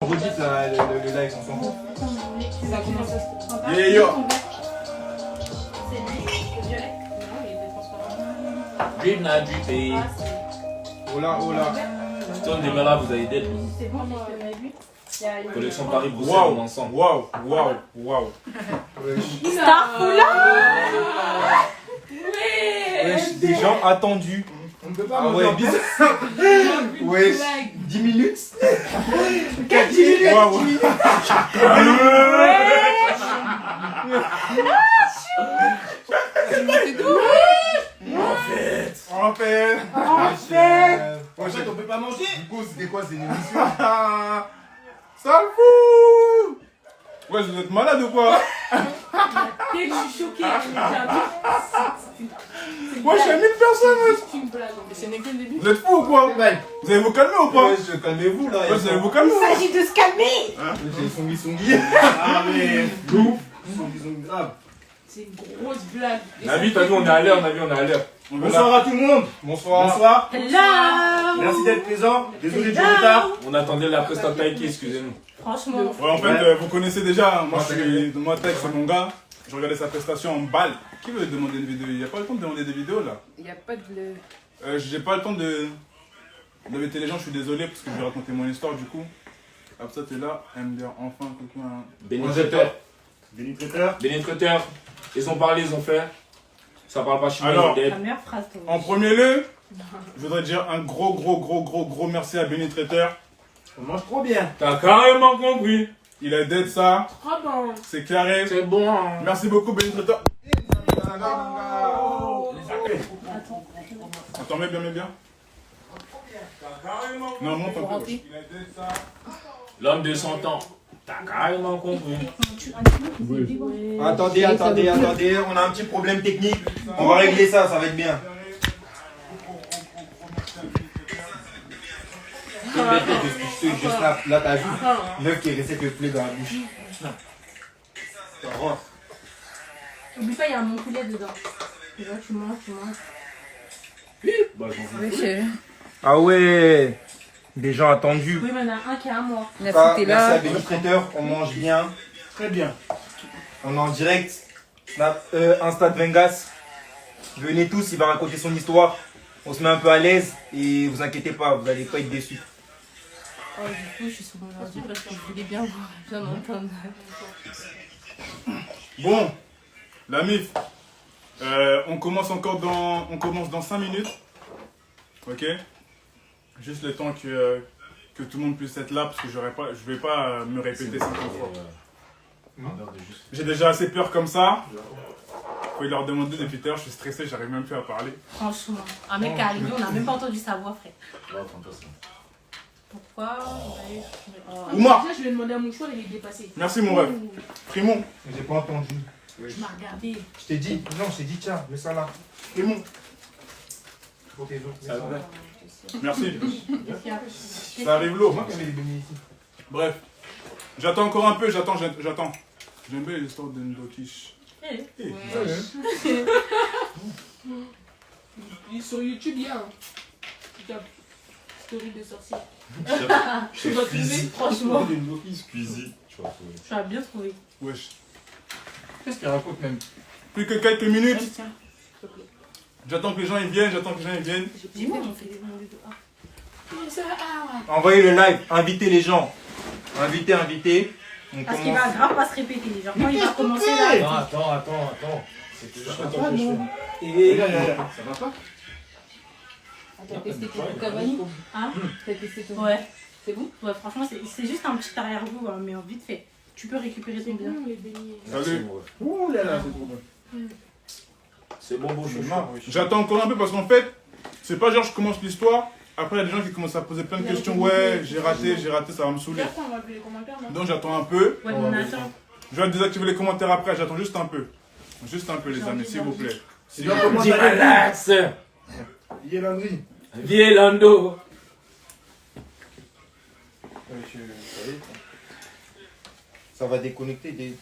Redites le live sans son. Ça commence à se Yeah, yo. C'est lui, le violet? Non, il était transparent. Dream n'a drippé. Ah, c'est... Oh là, oh là. Stone des là, vous avez d'aide. C'est bon, moi, on a vu. Il y a une... Collection Paris-Bruxelles Waouh, en ensemble. waouh, waouh, waouh. Starfoula. Wesh, des gens attendus. On ne peut pas Ah me ouais, faire bizarre. Wesh, 10 minutes. 4 minutes. Waouh. En fait. En fait, on peut pas manger. Du coup, c'était quoi, c'est une émission? Ça le fout. Ouais, vous êtes malade ou quoi? Dès que je suis choquée, Moi, je suis à 1000 personnes, wesh. c'est une blague. Ce n'est que le début. Vous êtes fous ou quoi? Vous allez vous calmer ou pas? Wesh, calmez-vous là. Ouais, vous allez vous calmer ou Il pas? s'agit de se calmer. J'ai songi. Ah mais. Ils sont graves. C'est une grosse blague. On a vu, t'as vu, on est à l'heure, on a vu, on est à l'heure. Bonsoir à tout le monde. Bonsoir. Bonsoir. Hello. Merci d'être présent. Désolé du retard. On attendait la presta Taiki, excusez-nous. Franchement. Ouais, en fait, vous connaissez déjà. Moi, je suis de moi, Tech, c'est mon gars. Je regardais sa prestation en balle. Qui veut demander une vidéo? Il n'y a pas le temps de demander des vidéos là. Il n'y a pas de... J'ai pas le temps d'inviter les gens, je suis désolé parce que je vais raconter mon histoire du coup. Comme ça, t'es là, elle me dit enfin quelqu'un. Bénétraiteur. Bénétraiteur. Bénétraiteur. Ils ont parlé, ils ont fait. Ça parle pas chinois, Alors, ils La ont meilleure phrase, toi. En premier lieu, je voudrais dire un gros merci à Bénétraiteur. On mange trop bien. T'as carrément compris. Il a d'aide ça, Trop bon. c'est carré. C'est bon, hein. Merci beaucoup Bénétraiteur. Attends, mets bien. Non, monte un peu. Il a d'aide ça. L'homme de 100 ans. T'as carrément compris. Attendez, on a un petit problème technique. On va régler ça, ça va être bien. Je snap, là t'as vu, l'œuf qui est resté le poulet dans la bouche. Ça rentre. Oublie pas, il y a un mon poulet dedans. Et là, tu manges. Bah, j'en fais. Ah ouais, des gens attendus. Oui, mais il y en a un qui est à moi. La Ça, cité merci à là. Bénétraiteur, on mange bien. Très bien. On est en direct. Snap, Insta de Vengas. Venez tous, il va raconter son histoire. On se met un peu à l'aise et vous inquiétez pas, vous n'allez pas être déçus. Oh, du coup, je suis sur mon ordi parce que je voulais bien voir, bien entendre. Bon, la MIF, on commence dans 5 minutes. Ok? Juste le temps que tout le monde puisse être là parce que je vais pas me répéter 50 fois. J'ai déjà assez peur comme ça. Faut leur demander depuis tout à l'heure, je suis stressé, j'arrive même plus à parler. Franchement, un mec qui est arrivé, on n'a même pas entendu sa voix, frère. Pourquoi? Oumar. Déjà, je vais demander à mon choix, il est dépassé. Merci mon rêve. Frimon. J'ai pas entendu. Tu m'as regardé. Je t'ai dit, non, je t'ai dit, tiens, mets ça là. Frimon. Pour tes autres. Ça va. Merci. Qu'est-ce qu'il y a? Ça arrive lourd. Moi qui mets les beignets ici. Bref. J'attends encore un peu, j'attends. J'aime bien l'histoire de Ndokish. Il est sur YouTube, il y a un. Regarde. Story de sorcier. Tu vas trouver, franchement. Tu as bien trouvé. Wesh. Qu'est-ce qu'il raconte même? Plus que quelques minutes. Tiens, s'il te plaît. J'attends que les gens ils viennent, J'ai fait mon fait des Envoyez le live, invitez les gens. Invitez. On Parce qu'il commence. va grave pas se répéter. Genre, quand il va commencer là. Attends. C'était juste un temps que je fais. Et Ça va pas? T'as testé ton Cavani? Hein? T'as testé ton... Ouais. C'est bon? Ouais, franchement, c'est juste un petit arrière-goût, hein, mais vite fait. Tu peux récupérer ton bien. Salut. Ouh là là, c'est trop bon. C'est bon, bon, je J'attends encore un peu parce qu'en fait, c'est pas genre je commence l'histoire. Après, il y a des gens qui commencent à poser plein de questions. Ouais, j'ai raté, ça va me saouler. Donc j'attends un peu. Ouais, mais on attend. Je vais désactiver les commentaires après, j'attends juste un peu. Juste un peu, les amis, s'il vous plaît. C'est bien comment Dis relax. Landry. Viens Lando. Ça va déconnecter des.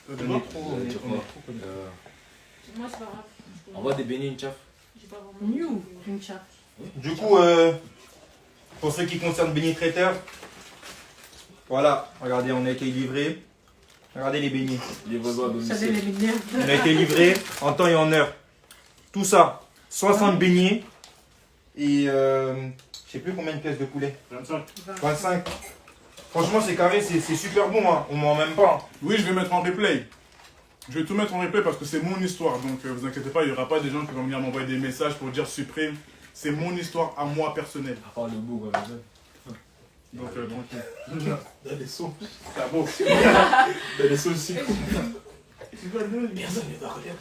Ça te On va est trop. Moi, c'est pas grave. Envoie des beignets, une chaf. J'ai pas vraiment. New, une chatte. Du coup, pour ce qui concerne Bénétraiteur, Voilà, regardez, on a été livré. Regardez les beignets. Livraison à Ça domicile. fait les lumières. On a été livré en temps et en heure. Tout ça, 60 beignets. Et je sais plus combien de pièces de poulet. 25. 25. Franchement, c'est carré, c'est super bon. Hein. On ment même pas. Oui, je vais mettre en replay. Je vais tout mettre en replay parce que c'est mon histoire. Donc, vous inquiétez pas, il n'y aura pas des gens qui vont venir m'envoyer des messages pour dire supprime. C'est mon histoire à moi personnelle. Oh, le beau, quoi. Donc, tranquille. Il y a des sons. Ah bon. Il y a des sons aussi.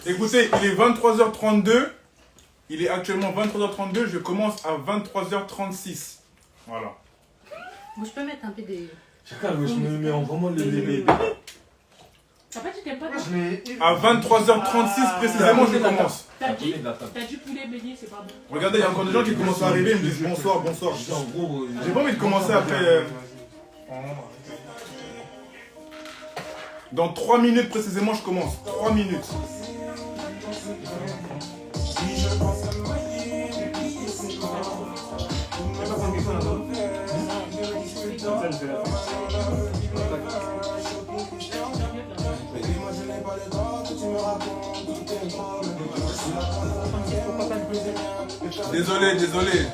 Écoutez, il est 23h32. Il est actuellement 23h32. Je commence à 23h36. Voilà. Moi, je peux mettre un peu des. Chacun, je me mets en vraiment les. Après, tu t'aimes pas de... À 23h36 précisément, je commence. T'as dit poulet beignet, c'est pas bon. Regardez, il y a encore des gens qui commencent à arriver. Ils me disent bonsoir, bonsoir. En gros, J'ai pas envie de commencer après. Dans 3 minutes précisément, je commence. 3 minutes. Désolé, désolé.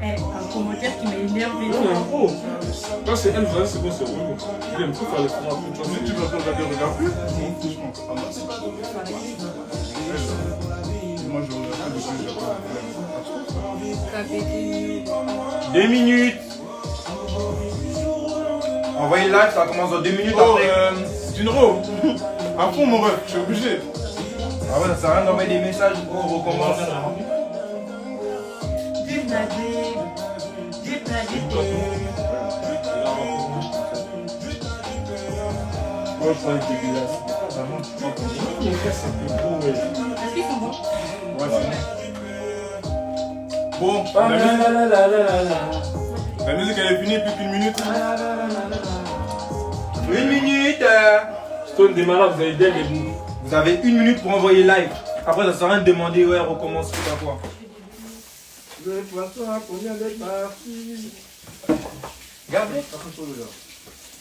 Ouais. Un commentaire qui m'a énervé. Oh, quand c'est elle, c'est bon, c'est bon. Il aime tout faire les frères. Mais tu vas pas regarder, regarde plus. Moi, je regarde plus. 2 minutes. Envoyez le live, ça commence dans 2 minutes Oh, après. Junro, à fond mon ref, je suis obligé. Ah ouais, ça sert à rien d'envoyer des messages. Oh, on recommence. Moi, je prends une dégueulasse. Est-ce qu'ils sont bons? Ouais, c'est bon. Bon, la musique elle est finie, plus qu'une minute. 1 minute. Stone des malades, vous avez des les bouts. Vous avez 1 minute pour envoyer live. Après, ça sert à rien de demander, ouais, recommence tout à fois. Le poisson à combien de parties? Regardez.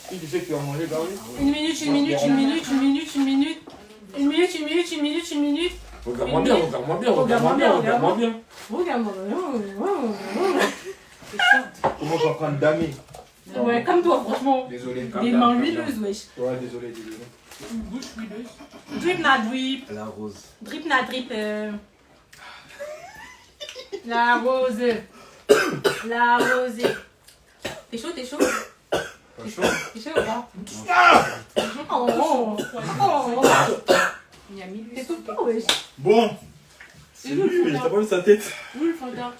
Qui tu sais que tu as mangé, Gary? Une minute, une minute, une minute, une minute, une minute. Une minute, une minute, une minute, une minute. Regarde-moi bien, regarde-moi bien, regarde-moi bien, regarde-moi bien. Regarde-moi. Comment je suis en train de damer? Ouais, comme toi, franchement. Désolé. Des mains huileuses, wesh. Ouais, désolé. Une bouche huileuse. Drip na drip. La rose. Drip na drip. La rose. La rose. T'es chaud, t'es chaud? T'es chaud ou pas? Oh. Il y a mis lui. T'es tout le temps, wesh. Bon, C'est lui, mais t'as pas vu sa tête? Où le Fanta?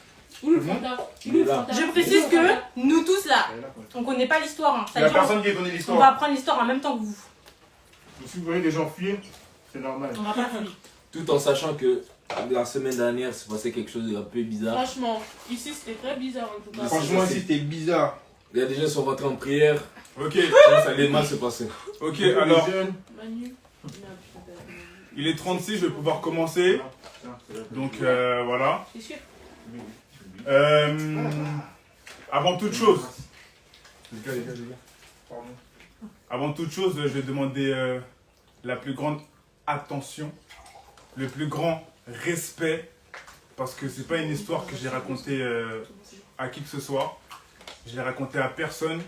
Où le Fanta? Je précise que nous tous là, on connaît pas l'histoire. Hein. Il n'y a C'est-à-dire, personne qui connaît on va l'histoire. apprendre l'histoire en même temps que vous. si vous voyez des gens fuir, c'est normal. On va pas fuir. Tout en sachant que la semaine dernière, c'est passé quelque chose de un peu bizarre. Franchement, ici c'était très bizarre en tout cas. Franchement, si c'était bizarre. Il y a des gens qui sont rentrés en prière, Ok, ça allait mal se passer. ok, alors, Manu. il est 36, je vais pouvoir commencer. Donc voilà. C'est sûr. Avant toute chose, avant toute chose, je vais demander la plus grande attention, le plus grand respect, parce que c'est pas une histoire que j'ai racontée à qui que ce soit. Je l'ai racontée à personne,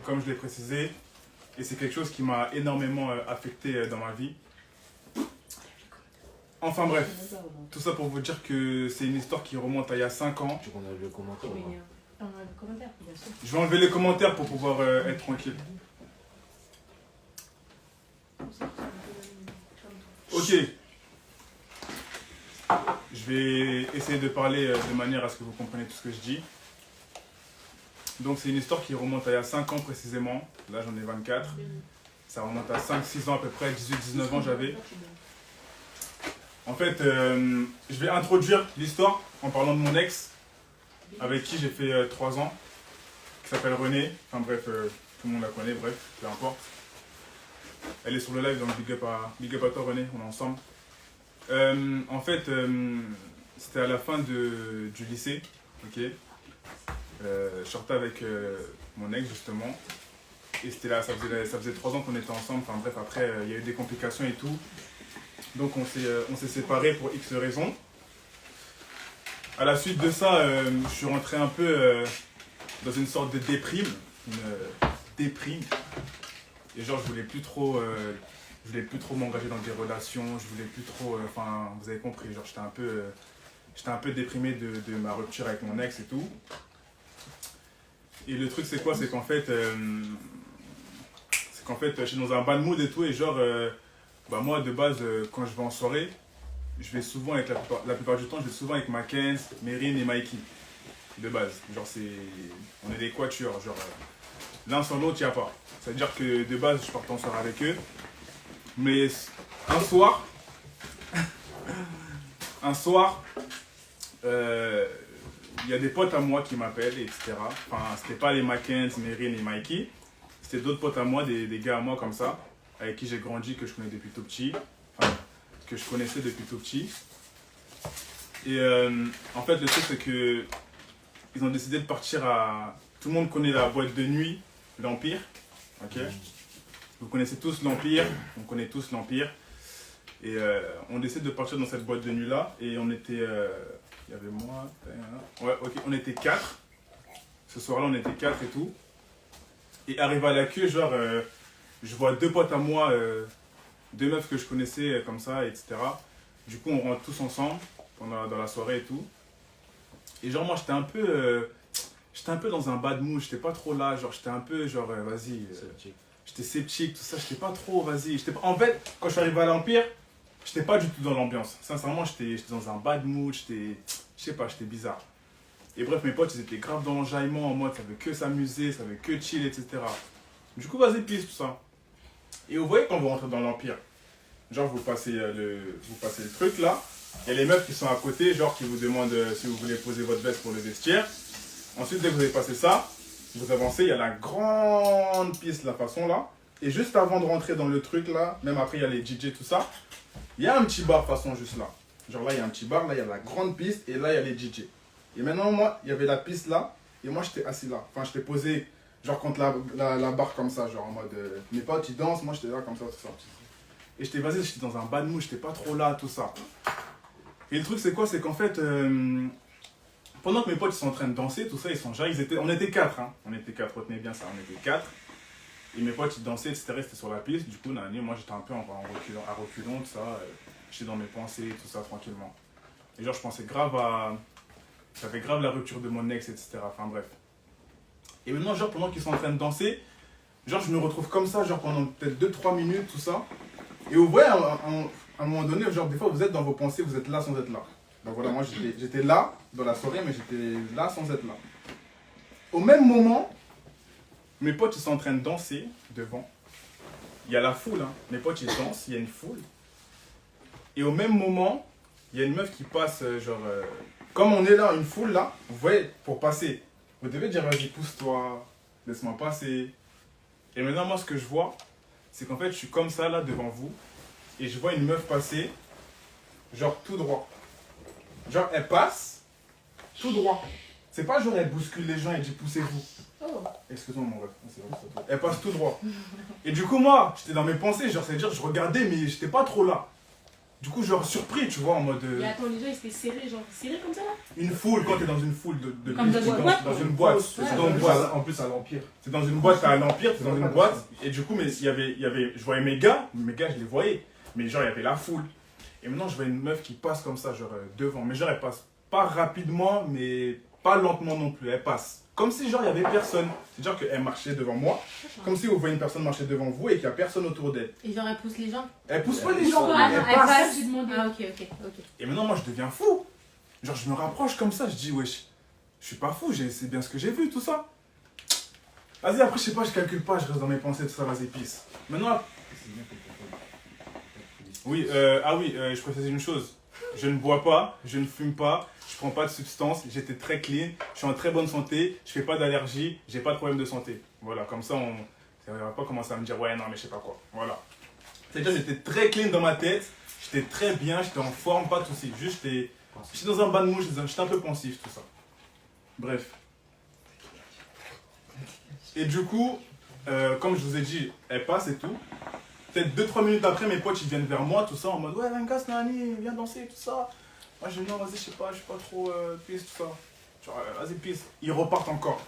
comme je l'ai précisé, et c'est quelque chose qui m'a énormément affecté dans ma vie. Enfin bref, tout ça pour vous dire que c'est une histoire qui remonte à il y a 5 ans. Tu qu'on a vu le commentaire ou pas? On a le commentaire, bien sûr. Je vais enlever les commentaires pour pouvoir être tranquille. Ok. Je vais essayer de parler de manière à ce que vous compreniez tout ce que je dis. Donc c'est une histoire qui remonte à il y a 5 ans précisément. Là j'en ai 24. Ça remonte à 5-6 ans à peu près, 18-19 ans j'avais. En fait, je vais introduire l'histoire en parlant de mon ex, avec qui j'ai fait 3 ans, qui s'appelle Renée. Enfin bref, tout le monde la connaît, bref, peu importe. Elle est sur le live, donc big up à toi Renée, on est ensemble. En fait, c'était à la fin du lycée, ok. Je sortais avec mon ex justement. Et c'était là, ça faisait 3 ans qu'on était ensemble. Enfin bref, après, il y a eu des complications et tout. Donc on s'est séparés pour X raisons. À la suite de ça, je suis rentré un peu dans une sorte de déprime. Une déprime. Et genre, je voulais plus trop m'engager dans des relations. Je voulais plus trop... Enfin, vous avez compris. Genre, j'étais un peu déprimé de ma rupture avec mon ex et tout. Et le truc, c'est quoi? C'est qu'en fait, je suis dans un bad mood et tout. Et genre, moi, de base, quand je vais en soirée, je vais souvent avec la plupart du temps, je vais souvent avec Mackenzie, Mérine et Mikey. De base. Genre, on est des quatuors. Genre, l'un sans l'autre, il n'y a pas. C'est-à-dire que de base, je partais en soirée avec eux. Mais un soir, il y a des potes à moi qui m'appellent, etc. Enfin, c'était pas les Mackenzie, Mérine et Mikey. C'était d'autres potes à moi, des gars à moi comme ça, avec qui j'ai grandi, que je connais depuis tout petit. Enfin, que je connaissais depuis tout petit. Et en fait, le truc, c'est que ils ont décidé de partir à... Tout le monde connaît la boîte de nuit, l'Empire. Ok. Vous connaissez tous l'Empire, on connaît tous l'Empire. Et on décide de partir dans cette boîte de nuit-là. Et on était... il y avait moi... Ouais, ok, on était 4. Ce soir-là, on était 4 et tout. Et arrivé à la queue, genre, je vois 2 potes à moi, 2 meufs que je connaissais comme ça, etc. Du coup, on rentre tous ensemble dans la soirée et tout. Et genre, moi, j'étais un peu dans un bad mood, j'étais pas trop là, genre, j'étais un peu, genre, vas-y, j'étais sceptique, tout ça, j'étais pas trop, vas-y. En fait, quand je suis arrivé à l'Empire, j'étais pas du tout dans l'ambiance. Sincèrement, j'étais dans un bad mood, je sais pas, j'étais bizarre. Et bref, mes potes, ils étaient grave dans l'enjaillement, en mode, ça veut que s'amuser, ça veut que chill, etc. Du coup, vas-y, pisse, tout ça. Et vous voyez quand vous rentrez dans l'Empire, genre, vous passez le truc, là. Il y a les meufs qui sont à côté, genre, qui vous demandent si vous voulez poser votre veste pour le vestiaire. Ensuite, dès que vous avez passé ça, vous avancez, il y a la grande piste, la façon, là. Et juste avant de rentrer dans le truc, là, même après, il y a les DJ, tout ça, il y a un petit bar, façon, juste là. Genre, là, il y a un petit bar, là, il y a la grande piste, et là, il y a les DJ. Et maintenant, moi, il y avait la piste là, et moi, j'étais assis là. Enfin, j'étais posé, genre, contre la barre comme ça, genre, en mode... mes potes, ils dansent, moi, j'étais là, comme ça, tout ça. Et j'étais dans un bad mood, j'étais pas trop là, tout ça. Et le truc, c'est quoi? C'est qu'en fait, pendant que mes potes, ils sont en train de danser, tout ça, on était 4, hein. On était 4, retenez bien ça, on était 4. Et mes potes, ils dansaient, etc., c'était sur la piste. Du coup, moi, j'étais un peu à reculons, tout ça. J'étais dans mes pensées, tout ça, tranquillement. Et genre, je pensais grave à... J'avais grave la rupture de mon ex, etc. Enfin, bref. Et maintenant, genre, pendant qu'ils sont en train de danser, genre, je me retrouve comme ça, genre, pendant peut-être 2-3 minutes, tout ça. Et vous voyez, à un moment donné, genre, des fois, vous êtes dans vos pensées, vous êtes là sans être là. Donc voilà, moi, j'étais là, dans la soirée, mais j'étais là sans être là. Au même moment, mes potes, ils sont en train de danser devant. Il y a la foule, hein. Mes potes, ils dansent, il y a une foule. Et au même moment, il y a une meuf qui passe, genre... Comme on est là, une foule là, vous voyez, pour passer, vous devez dire vas-y, pousse-toi, laisse-moi passer. Et maintenant, moi, ce que je vois, c'est qu'en fait, je suis comme ça là devant vous, et je vois une meuf passer, genre tout droit. Genre, elle passe, tout droit. C'est pas genre elle bouscule les gens et dit poussez-vous. Oh. Excuse-moi, mon ref. Elle passe tout droit. Et du coup, moi, j'étais dans mes pensées, genre, c'est-à-dire, je regardais, mais j'étais pas trop là. Du coup, genre surpris, tu vois, en mode... Mais attends, les gens, ils étaient serrés, genre, serrés comme ça, là? Une foule, quand t'es dans une foule de Comme dans une boîte. dans une boîte. C'est dans une boîte. En plus, à l'Empire. C'est dans une boîte à l'Empire, c'est dans une boîte. Et du coup, mais il y avait, je voyais mes gars, je les voyais. Mais genre, il y avait la foule. Et maintenant, je vois une meuf qui passe comme ça, genre devant. Mais genre, elle passe pas rapidement, mais pas lentement non plus. Elle passe. Comme si genre, il y avait personne. C'est-à-dire qu'elle marchait devant moi. Comme si vous voyez une personne marcher devant vous et qu'il n'y a personne autour d'elle. Et genre, elle pousse les gens. Elle pousse pas les gens, Ah non, elle elle passe. passe. Ah, ok. Et maintenant, moi, je deviens fou. Genre, je me rapproche comme ça, je dis, wesh, je suis pas fou, c'est bien ce que j'ai vu, tout ça. Vas-y, après, je sais pas, je calcule pas, je reste dans mes pensées, tout ça, vas-y, pisse. Maintenant, oui, je précise une chose. Je ne bois pas, je ne fume pas, je prends pas de substances, j'étais très clean, je suis en très bonne santé, je fais pas d'allergie, j'ai pas de problème de santé. Voilà, comme ça, on ne va pas commencer à me dire, ouais, non, mais je sais pas quoi. Voilà. C'est-à-dire, j'étais très clean dans ma tête, j'étais très bien, j'étais en forme, pas de soucis. Juste, j'étais dans un bas de mouche, j'étais un peu pensif, tout ça. Bref. Et du coup, comme je vous ai dit, elle passe et tout. Peut-être 2-3 minutes après, mes potes ils viennent vers moi, tout ça, en mode ouais, Vengas, Nani, viens danser, tout ça. Moi je dis non, vas-y, je sais pas, je suis pas trop pisse, tout ça. Genre, vas-y, pisse. Ils repartent encore.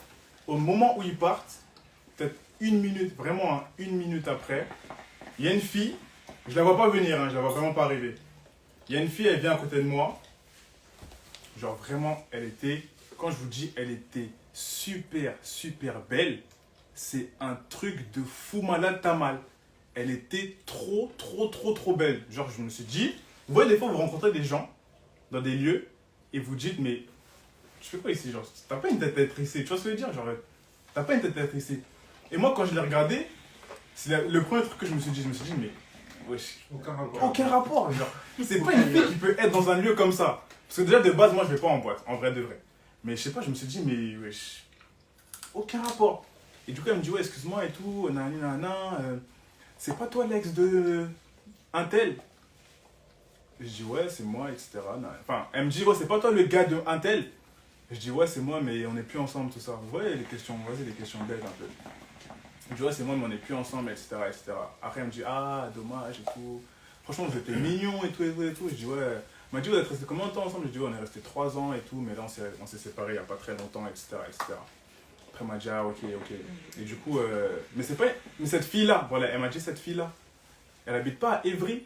Au moment où ils partent, peut-être 1 minute, vraiment 1 minute après, il y a une fille, je la vois pas venir, hein, je la vois vraiment pas arriver. Il y a une fille, elle vient à côté de moi. Genre vraiment, elle était, quand je vous dis, elle était super, super belle. C'est un truc de fou malade tamal. Elle était trop belle. Genre, je me suis dit, vous voyez, des fois, vous rencontrez des gens dans des lieux et vous dites, mais tu fais quoi ici? Genre, t'as pas une tête à être ici. Tu vois ce que je veux dire? Genre, t'as pas une tête à être ici. Et moi, quand je l'ai regardé, c'est le premier truc que je me suis dit, mais wesh, aucun rapport. Genre, c'est pas une fille qui peut être dans un lieu comme ça. Parce que déjà, de base, moi, je vais pas en boîte, en vrai de vrai. Mais je sais pas, je me suis dit, mais wesh, aucun rapport. Et du coup, elle me dit, ouais, excuse-moi et tout, c'est pas toi l'ex de un tel? Je dis, ouais, c'est moi, etc. Enfin, elle me dit, ouais, c'est pas toi le gars de un tel? Je dis, ouais, c'est moi, mais on n'est plus ensemble, tout ça. Vous voyez les questions, vas-y, les questions bêtes un peu. Je dis, ouais, c'est moi, mais on n'est plus ensemble, etc., etc. Après, elle me dit, ah, dommage et tout. Franchement, vous étiez mignons et tout, et tout, et tout. Je dis, ouais. Elle m'a dit, vous êtes restés combien de temps ensemble? Je dis, ouais, on est restés 3 ans et tout, mais là, on s'est séparés il n'y a pas très longtemps, etc., etc. Après, elle m'a dit, ah, ok. Et du coup, mais cette fille-là, voilà, elle m'a dit, cette fille-là, elle habite pas à Évry.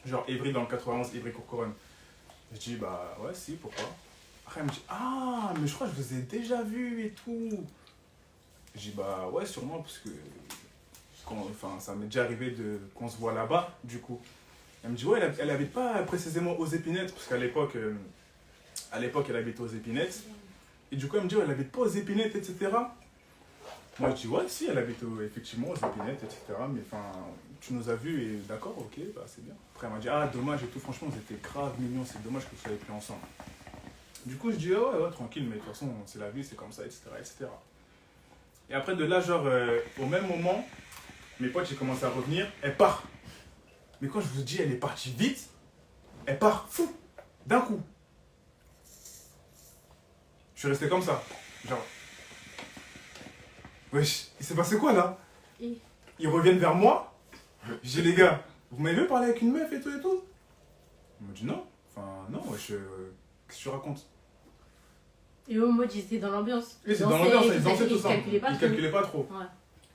Genre Évry dans le 91, Évry-Courcouronnes. Je dis, bah ouais, si, pourquoi? Après, elle me dit, ah, mais je crois que je vous ai déjà vu et tout. Je dis, bah ouais, sûrement, parce que ça m'est déjà arrivé qu'on se voit là-bas, du coup. Elle me dit, ouais, elle habite pas précisément aux Épinettes, parce qu'à l'époque, elle habitait aux Épinettes. Et du coup, elle me dit, ouais, elle habite pas aux Épinettes, etc. Moi, je dis, ouais, si, elle habite effectivement aux Épinettes, etc. Mais enfin, tu nous as vus et d'accord, ok, bah c'est bien. Après, elle m'a dit, ah, dommage et tout, franchement, vous étiez grave mignons, c'est dommage que vous soyez plus ensemble. Du coup, je dis, ah, ouais, tranquille, mais de toute façon, c'est la vie, c'est comme ça, etc., etc. Et après, de là, genre, au même moment, mes potes, j'ai commencé à revenir, elle part. Mais quand je vous dis, elle est partie vite, elle part, fou, d'un coup. Je suis resté comme ça, genre. Wesh, il s'est passé quoi là? Ils reviennent vers moi. Je dis, les gars, vous m'avez vu parler avec une meuf et tout et tout? Ils m'ont dit non. Enfin, non, wesh, qu'est-ce que tu racontes? Et au mode, ils étaient dans l'ambiance. Oui, c'est dans l'ambiance, ils dansaient tout ça. Ils calculaient pas trop. Ouais.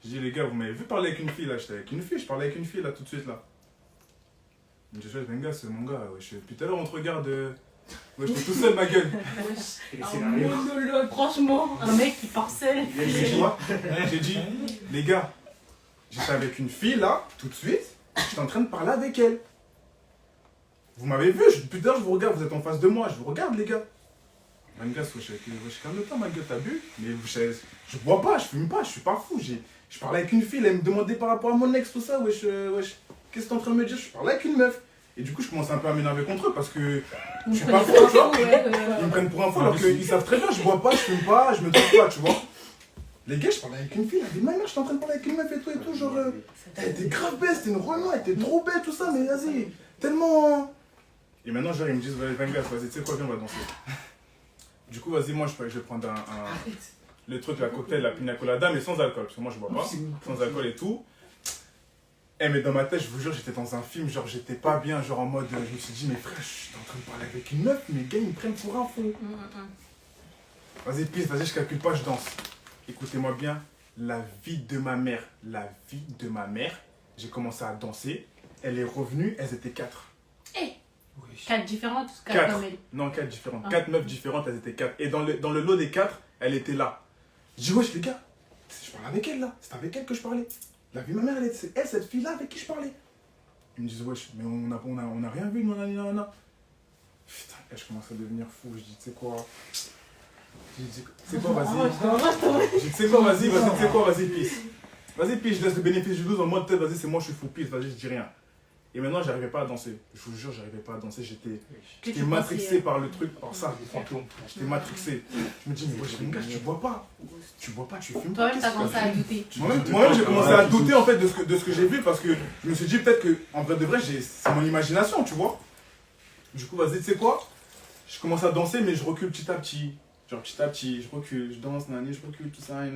Je dis, les gars, vous m'avez vu parler avec une fille là? J'étais avec une fille, je parlais avec une fille là tout de suite là. Je dis, Venga, c'est mon gars, wesh. Depuis tout à l'heure, on te regarde. Ouais, j'étais tout seul, ma gueule. Un monologue, franchement. Un mec qui parcelle. J'ai dit, les gars, j'étais avec une fille là, tout de suite, j'étais en train de parler avec elle. Vous m'avez vu, depuis tout à l'heure, je vous regarde, vous êtes en face de moi, je vous regarde, les gars. Manga, wesh, calme-toi, ma gueule, t'as bu? Mais je bois pas, je fume pas, je suis pas fou. Je parlais avec une fille, elle me demandait par rapport à mon ex, tout ça, wesh. Qu'est-ce que t'es en train de me dire? Je parlais avec une meuf. Et du coup, je commence un peu à m'énerver contre eux parce que je suis pas fou, tu vois. Ils me prennent pour un fou alors qu'ils savent très bien, je bois pas, je fume pas, je me trompe pas, tu vois. Les gars, je parlais avec une fille, elle dit, ma mère, j'étais en train de parler avec une meuf et tout, genre. Elle était grave belle, c'était une Renault, elle était trop belle, tout ça, mais vas-y, tellement. Et maintenant, genre, ils me disent, vas-y, tu sais quoi, viens, on va danser. Du coup, vas-y, moi, je vais prendre le truc, la cocktail, la pina colada, mais sans alcool, parce que moi, je bois pas, sans alcool et tout. Eh mais dans ma tête, je vous jure, j'étais dans un film, genre j'étais pas bien, genre en mode, je me suis dit, mais frère, je suis en train de parler avec une meuf, mes gars, ils me prennent pour un fou. Vas-y, pisse, vas-y, je calcule pas, je danse. Écoutez-moi bien, la vie de ma mère, j'ai commencé à danser, elle est revenue, elles étaient 4. 4 différentes ou 4 4. comme elle? Non, 4 différentes. Ah. 4 meufs différentes, elles étaient 4. Et dans le lot des 4, elle était là. Je dis, wesh les gars, je parle avec elle là. C'est avec elle que je parlais. La vie de ma mère, c'est elle, cette fille-là avec qui je parlais. Ils me disent, wesh, mais on a rien vu, nanana. Putain, et je commence à devenir fou. Je dis, tu sais quoi? Je dis, c'est quoi, vas-y. Je dis, c'est quoi, vas-y, c'est quoi, vas-y, pisse. Vas-y, pisse, je laisse le bénéfice du doute en mode, peut-être, vas-y, c'est moi, je suis fou, pisse, vas-y, je dis rien. Et maintenant, j'arrivais pas à danser. Je vous jure, j'arrivais pas à danser. J'étais matrixé par le truc, par ça, les fantômes. J'étais matrixé. Je me dis, mais wesh, mon gars, tu bois pas. Tu bois pas, tu fumes pas. Toi-même, t'as commencé à douter. Moi-même, j'ai commencé à douter en fait de ce que j'ai vu parce que je me suis dit peut-être que, en vrai de vrai, c'est mon imagination, tu vois. Du coup, vas-y, tu sais quoi? Je commence à danser, mais je recule petit à petit. Genre, petit à petit, je recule, je danse, je recule, tout ça,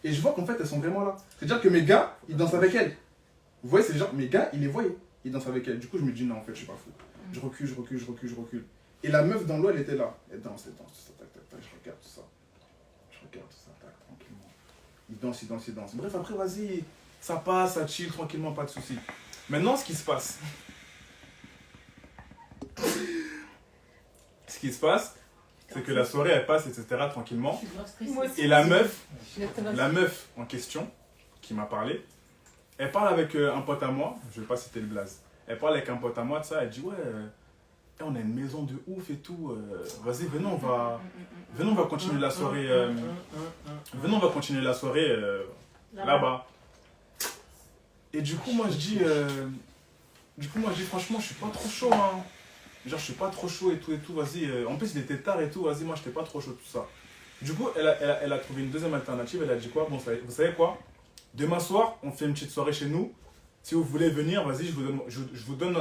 et je vois qu'en fait, elles sont vraiment là. C'est-à-dire que mes gars, ils dansent avec elles. Vous voyez, c'est genre, mes gars, ils les voyaient. Ils dansent avec elle. Du coup, je me dis, non, en fait, je suis pas fou. Je recule. Et la meuf dans l'eau, elle était là. Elle danse, tout ça, tac, je regarde tout ça. Tac, tranquillement. Il danse. Bref, après, vas-y, ça passe, ça chill, tranquillement, pas de soucis. Maintenant, ce qui se passe, c'est que la soirée, elle passe, etc., tranquillement. Et la meuf en question, qui m'a parlé, elle parle avec un pote à moi, je vais pas citer le blaze. Elle parle avec un pote à moi de ça, elle dit ouais, on a une maison de ouf et tout. Vas-y, venons, on va continuer la soirée. Venons, on va continuer la soirée là-bas. Et du coup, moi je dis, franchement, je suis pas trop chaud. Hein. Genre, je suis pas trop chaud et tout, vas-y. En plus, il était tard et tout, vas-y, moi j'étais pas trop chaud, tout ça. Du coup, elle a trouvé une deuxième alternative, elle a dit quoi? Bon, vous savez quoi? Demain soir, on fait une petite soirée chez nous. Si vous voulez venir, vas-y, je vous donne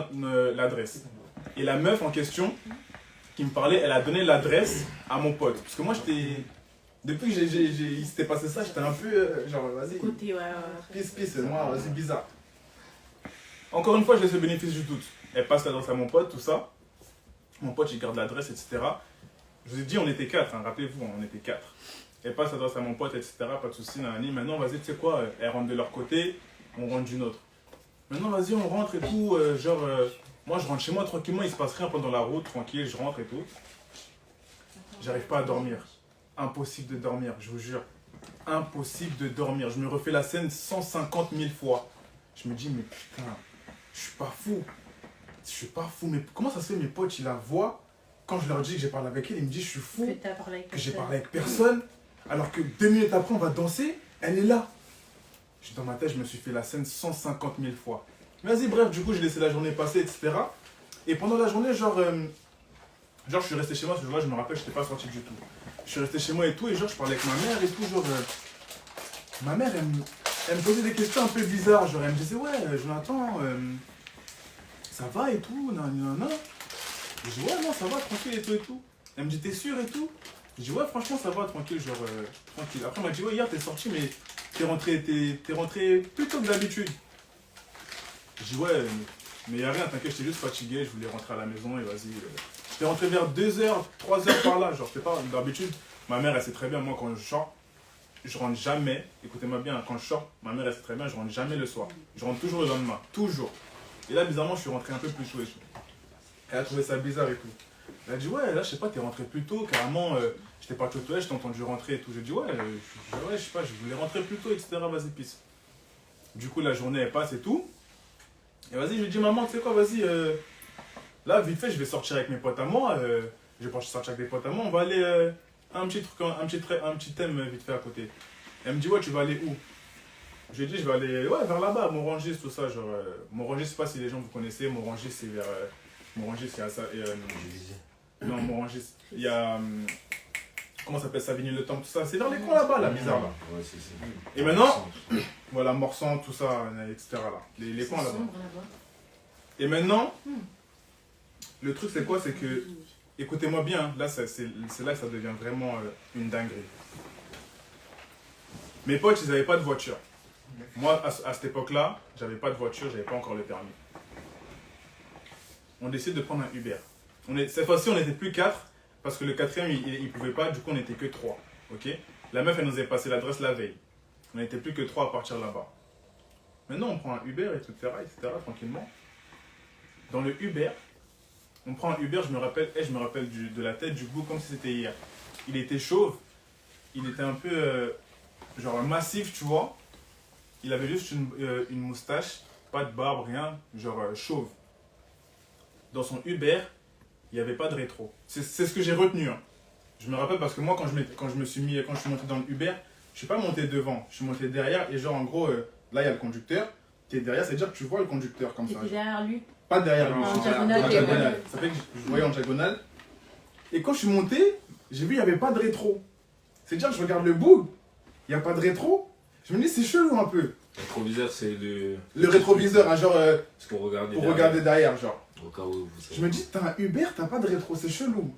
l'adresse. Et la meuf en question, qui me parlait, elle a donné l'adresse à mon pote. Parce que moi, depuis que il s'était passé ça, j'étais un peu genre, vas-y. Côté, ouais. Pisse, moi, vas-y, bizarre. Encore une fois, je laisse le bénéfice du doute. Elle passe l'adresse à mon pote, tout ça. Mon pote, il garde l'adresse, etc. Je vous ai dit, on était 4, hein, rappelez-vous, on était 4. Elle passe l'adresse à mon pote, etc. Pas de soucis, nanani. Maintenant, vas-y, tu sais quoi, elle rentre de leur côté, on rentre d'une autre. Maintenant, vas-y, on rentre et tout. Moi, je rentre chez moi tranquillement, il se passe rien pendant la route, tranquille, je rentre et tout. J'arrive pas à dormir. Impossible de dormir, je vous jure. Impossible de dormir. Je me refais la scène 150 000 fois. Je me dis, mais putain, je suis pas fou. Je suis pas fou. Mais comment ça se fait, mes potes, ils la voient? Quand je leur dis que j'ai parlé avec elle, ils me disent, je suis fou. Que j'ai parlé avec personne. Alors que 2 minutes après, on va danser, elle est là. Dans ma tête, je me suis fait la scène 150 000 fois. Vas-y, bref, du coup, j'ai laissé la journée passer, etc. Et pendant la journée, genre, je suis resté chez moi, ce jour-là, je me rappelle, je n'étais pas sorti du tout. Je suis resté chez moi et tout, et genre, je parlais avec ma mère et tout, genre, ma mère, elle me posait des questions un peu bizarres, genre, elle me disait, ouais, Jonathan, ça va et tout, nanana. Je dis, ouais, non, ça va, tranquille et tout. Elle me dit, t'es sûr et tout? Je dis, ouais, franchement, ça va, tranquille, genre, tranquille. Après, elle m'a dit, ouais, hier, t'es sorti, mais t'es rentré plus tôt que d'habitude. Je dis, ouais, mais y'a rien, t'inquiète, j'étais juste fatigué, je voulais rentrer à la maison et vas-y. J'étais rentré vers 2h, 3h par là, genre, je sais pas, d'habitude, ma mère, elle sait très bien, moi, quand je sors, je rentre jamais, écoutez-moi bien, quand je sors, ma mère, elle sait très bien, je rentre jamais le soir. Je rentre toujours le lendemain, toujours. Et là, bizarrement, je suis rentré un peu plus chaud et tout. Elle a trouvé ça bizarre et tout. Elle a dit, ouais, là, je sais pas, t'es rentré plus tôt, carrément, j'étais parti aux toilettes, je t'ai entendu rentrer et tout. J'ai dit, ouais, je sais pas, je voulais rentrer plus tôt, etc. Vas-y, pisse. Du coup, la journée, elle passe et tout. Et vas-y, je lui dis, maman, tu sais quoi, vas-y, là, vite fait, je vais sortir avec mes potes à moi. Je vais pas sortir avec des potes à moi, on va aller un petit thème vite fait à côté. Elle me dit, ouais, tu vas aller où? Je lui ai dit, je vais aller, ouais, vers là-bas, Morangis, tout ça. Genre, Morangis, je sais pas si les gens vous connaissez, Morangis, c'est vers. Morangis, il y a ça. Non, Morangis, il y a. Comment ça s'appelle ça, Savigny-le-Temple, tout ça. C'est dans les coins là-bas, là, bizarre, là. Ouais, c'est. Et maintenant, voilà, Morsan, tout ça, etc. là. Les coins là-bas. Et maintenant, le truc, c'est quoi? C'est que. Écoutez-moi bien, là, c'est là que ça devient vraiment une dinguerie. Mes potes, ils n'avaient pas de voiture. Moi, à cette époque-là, j'avais pas de voiture, j'avais pas encore le permis. On décide de prendre un Uber. Cette fois-ci, on n'était plus 4, parce que le quatrième, il ne pouvait pas, du coup, on n'était que 3. Okay, la meuf, elle nous avait passé l'adresse la veille. On n'était plus que 3 à partir là-bas. Maintenant, on prend un Uber, etc., tranquillement. Dans le Uber, On prend un Uber, je me rappelle de la tête du goût comme si c'était hier. Il était chauve, il était un peu genre massif, tu vois. Il avait juste une moustache, pas de barbe, rien, genre chauve. Dans son Uber, il n'y avait pas de rétro. C'est ce que j'ai retenu. Hein. Je me rappelle parce que moi, quand je suis monté dans le Uber, je suis pas monté devant, je suis monté derrière et genre en gros, là il y a le conducteur, qui est derrière, c'est-à-dire que tu vois le conducteur comme ça. T'étais derrière lui. Pas derrière lui, En j'étais diagonale. en diagonale. Ça fait que je voyais en diagonale. Et quand je suis monté, j'ai vu il n'y avait pas de rétro. C'est-à-dire que je regarde le boug, il n'y a pas de rétro. Je me dis c'est chelou un peu. Le rétroviseur, c'est Le rétroviseur, hein, genre c'est pour regarder pour derrière. regarder derrière, genre. Au cas où vous savez. Je me dis, t'as un Uber, t'as pas de rétro, c'est chelou.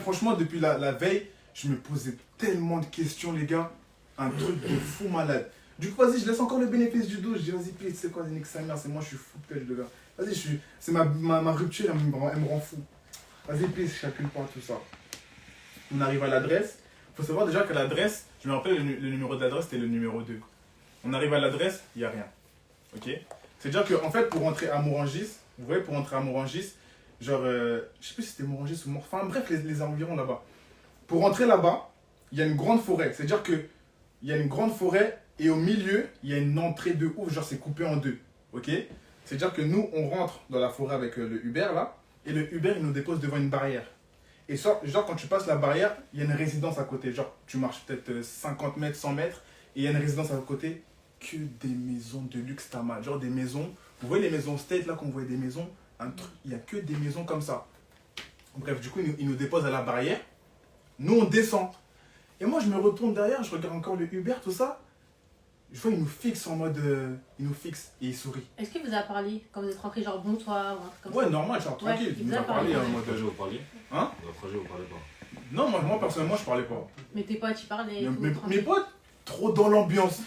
Franchement, depuis la veille, je me posais tellement de questions, les gars. Un truc de fou malade. Du coup, vas-y, je laisse encore le bénéfice du doute. Je dis, vas-y, please, c'est quoi, nique sa mère, c'est moi, je suis fou de pêche, de gars. Vas-y, c'est ma rupture, elle me rend fou. Vas-y, please, je calcule pas tout ça. On arrive à l'adresse. Il faut savoir déjà que l'adresse, je me rappelle, le numéro de l'adresse, c'était le numéro 2. On arrive à l'adresse, il n'y a rien. Ok? C'est-à-dire qu'en fait, pour rentrer à Morangis, vous voyez, pour rentrer à Morangis, genre, je sais plus si c'était Morangis ou enfin bref, les environs là-bas. Pour rentrer là-bas, il y a une grande forêt. C'est-à-dire qu'il y a une grande forêt et au milieu, il y a une entrée de ouf, genre c'est coupé en deux. Ok? C'est-à-dire que nous, on rentre dans la forêt avec le Uber là, et le Uber, il nous dépose devant une barrière. Et ça, genre, quand tu passes la barrière, il y a une résidence à côté. Genre, tu marches peut-être 50 mètres, 100 mètres, et il y a une résidence à côté. Que des maisons de luxe, Tama. Genre des maisons. Vous voyez les maisons state là, qu'on voit des maisons. Il n'y a que des maisons comme ça. Bref, du coup, il nous dépose à la barrière. Nous, on descend. Et moi, je me retourne derrière, je regarde encore le Uber, tout ça. Je vois, il nous fixe en mode. Il nous fixe et il sourit. Est-ce qu'il vous a parlé quand vous êtes rentré, genre bonsoir ou un truc comme Ouais, ça? normal, genre tranquille. Ouais, il nous a parlé en mode. Projet, vous parliez Hein? Dans le projet, vous parlez pas. Non, moi personnellement, je parlais pas. Mais tes potes, tu parlais. et tout, Mes tranquille. potes, trop dans l'ambiance.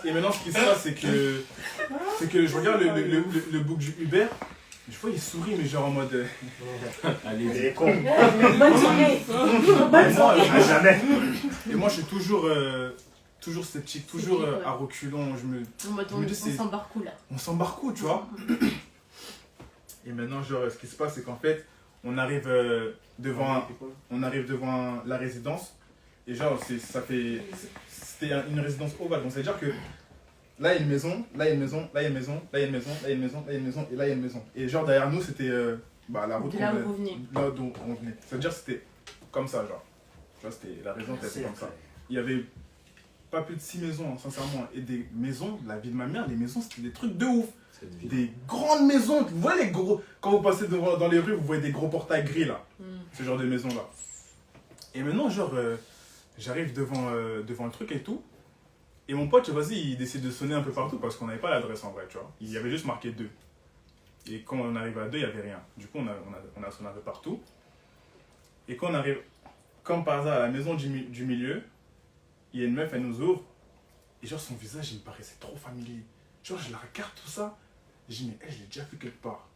Et maintenant, ce qui se passe, c'est que je regarde le book du Uber. Je vois, il sourit, mais genre en mode. Allez-y. Bonne soirée. Et moi, je suis toujours sceptique, toujours Sceptique, ouais. à reculons. En mode, me dis, on s'embarque où là? On s'embarque où, tu vois? Et maintenant, genre, ce qui se passe, c'est qu'en fait, on arrive devant la résidence. Et genre, c'était une résidence ovale. Donc, c'est-à-dire que là, il y a une maison, là, il y a une maison, là, il y a une maison, là, il y a une maison, là, il y a une maison, là, il y a une maison, et là, il y a une maison. Et genre, derrière nous, c'était la route De là où vous venez. là d'où on venait. C'est-à-dire que c'était comme ça, genre. Tu vois, c'était la résidence, elle était comme ça. Il y avait pas plus de 6 maisons, hein, sincèrement. Et des maisons, la vie de ma mère, les maisons, c'était des trucs de ouf. Cette vie. Des grandes maisons. Vous voyez les gros. Quand vous passez dans les rues, vous voyez des gros portails gris là. Ce genre de maison là. Et maintenant, genre, j'arrive devant le truc et tout. Et mon pote, vas-y, il décide de sonner un peu partout parce qu'on n'avait pas l'adresse en vrai, tu vois. Il y avait juste marqué 2. Et quand on arrive à 2, il n'y avait rien. Du coup, on a sonné un peu partout. Et quand on arrive, comme par hasard, à la maison du milieu, il y a une meuf, elle nous ouvre. Et genre, son visage, il me paraissait trop familier. Genre, je la regarde tout ça. Je dis, mais elle, je l'ai déjà vu quelque part.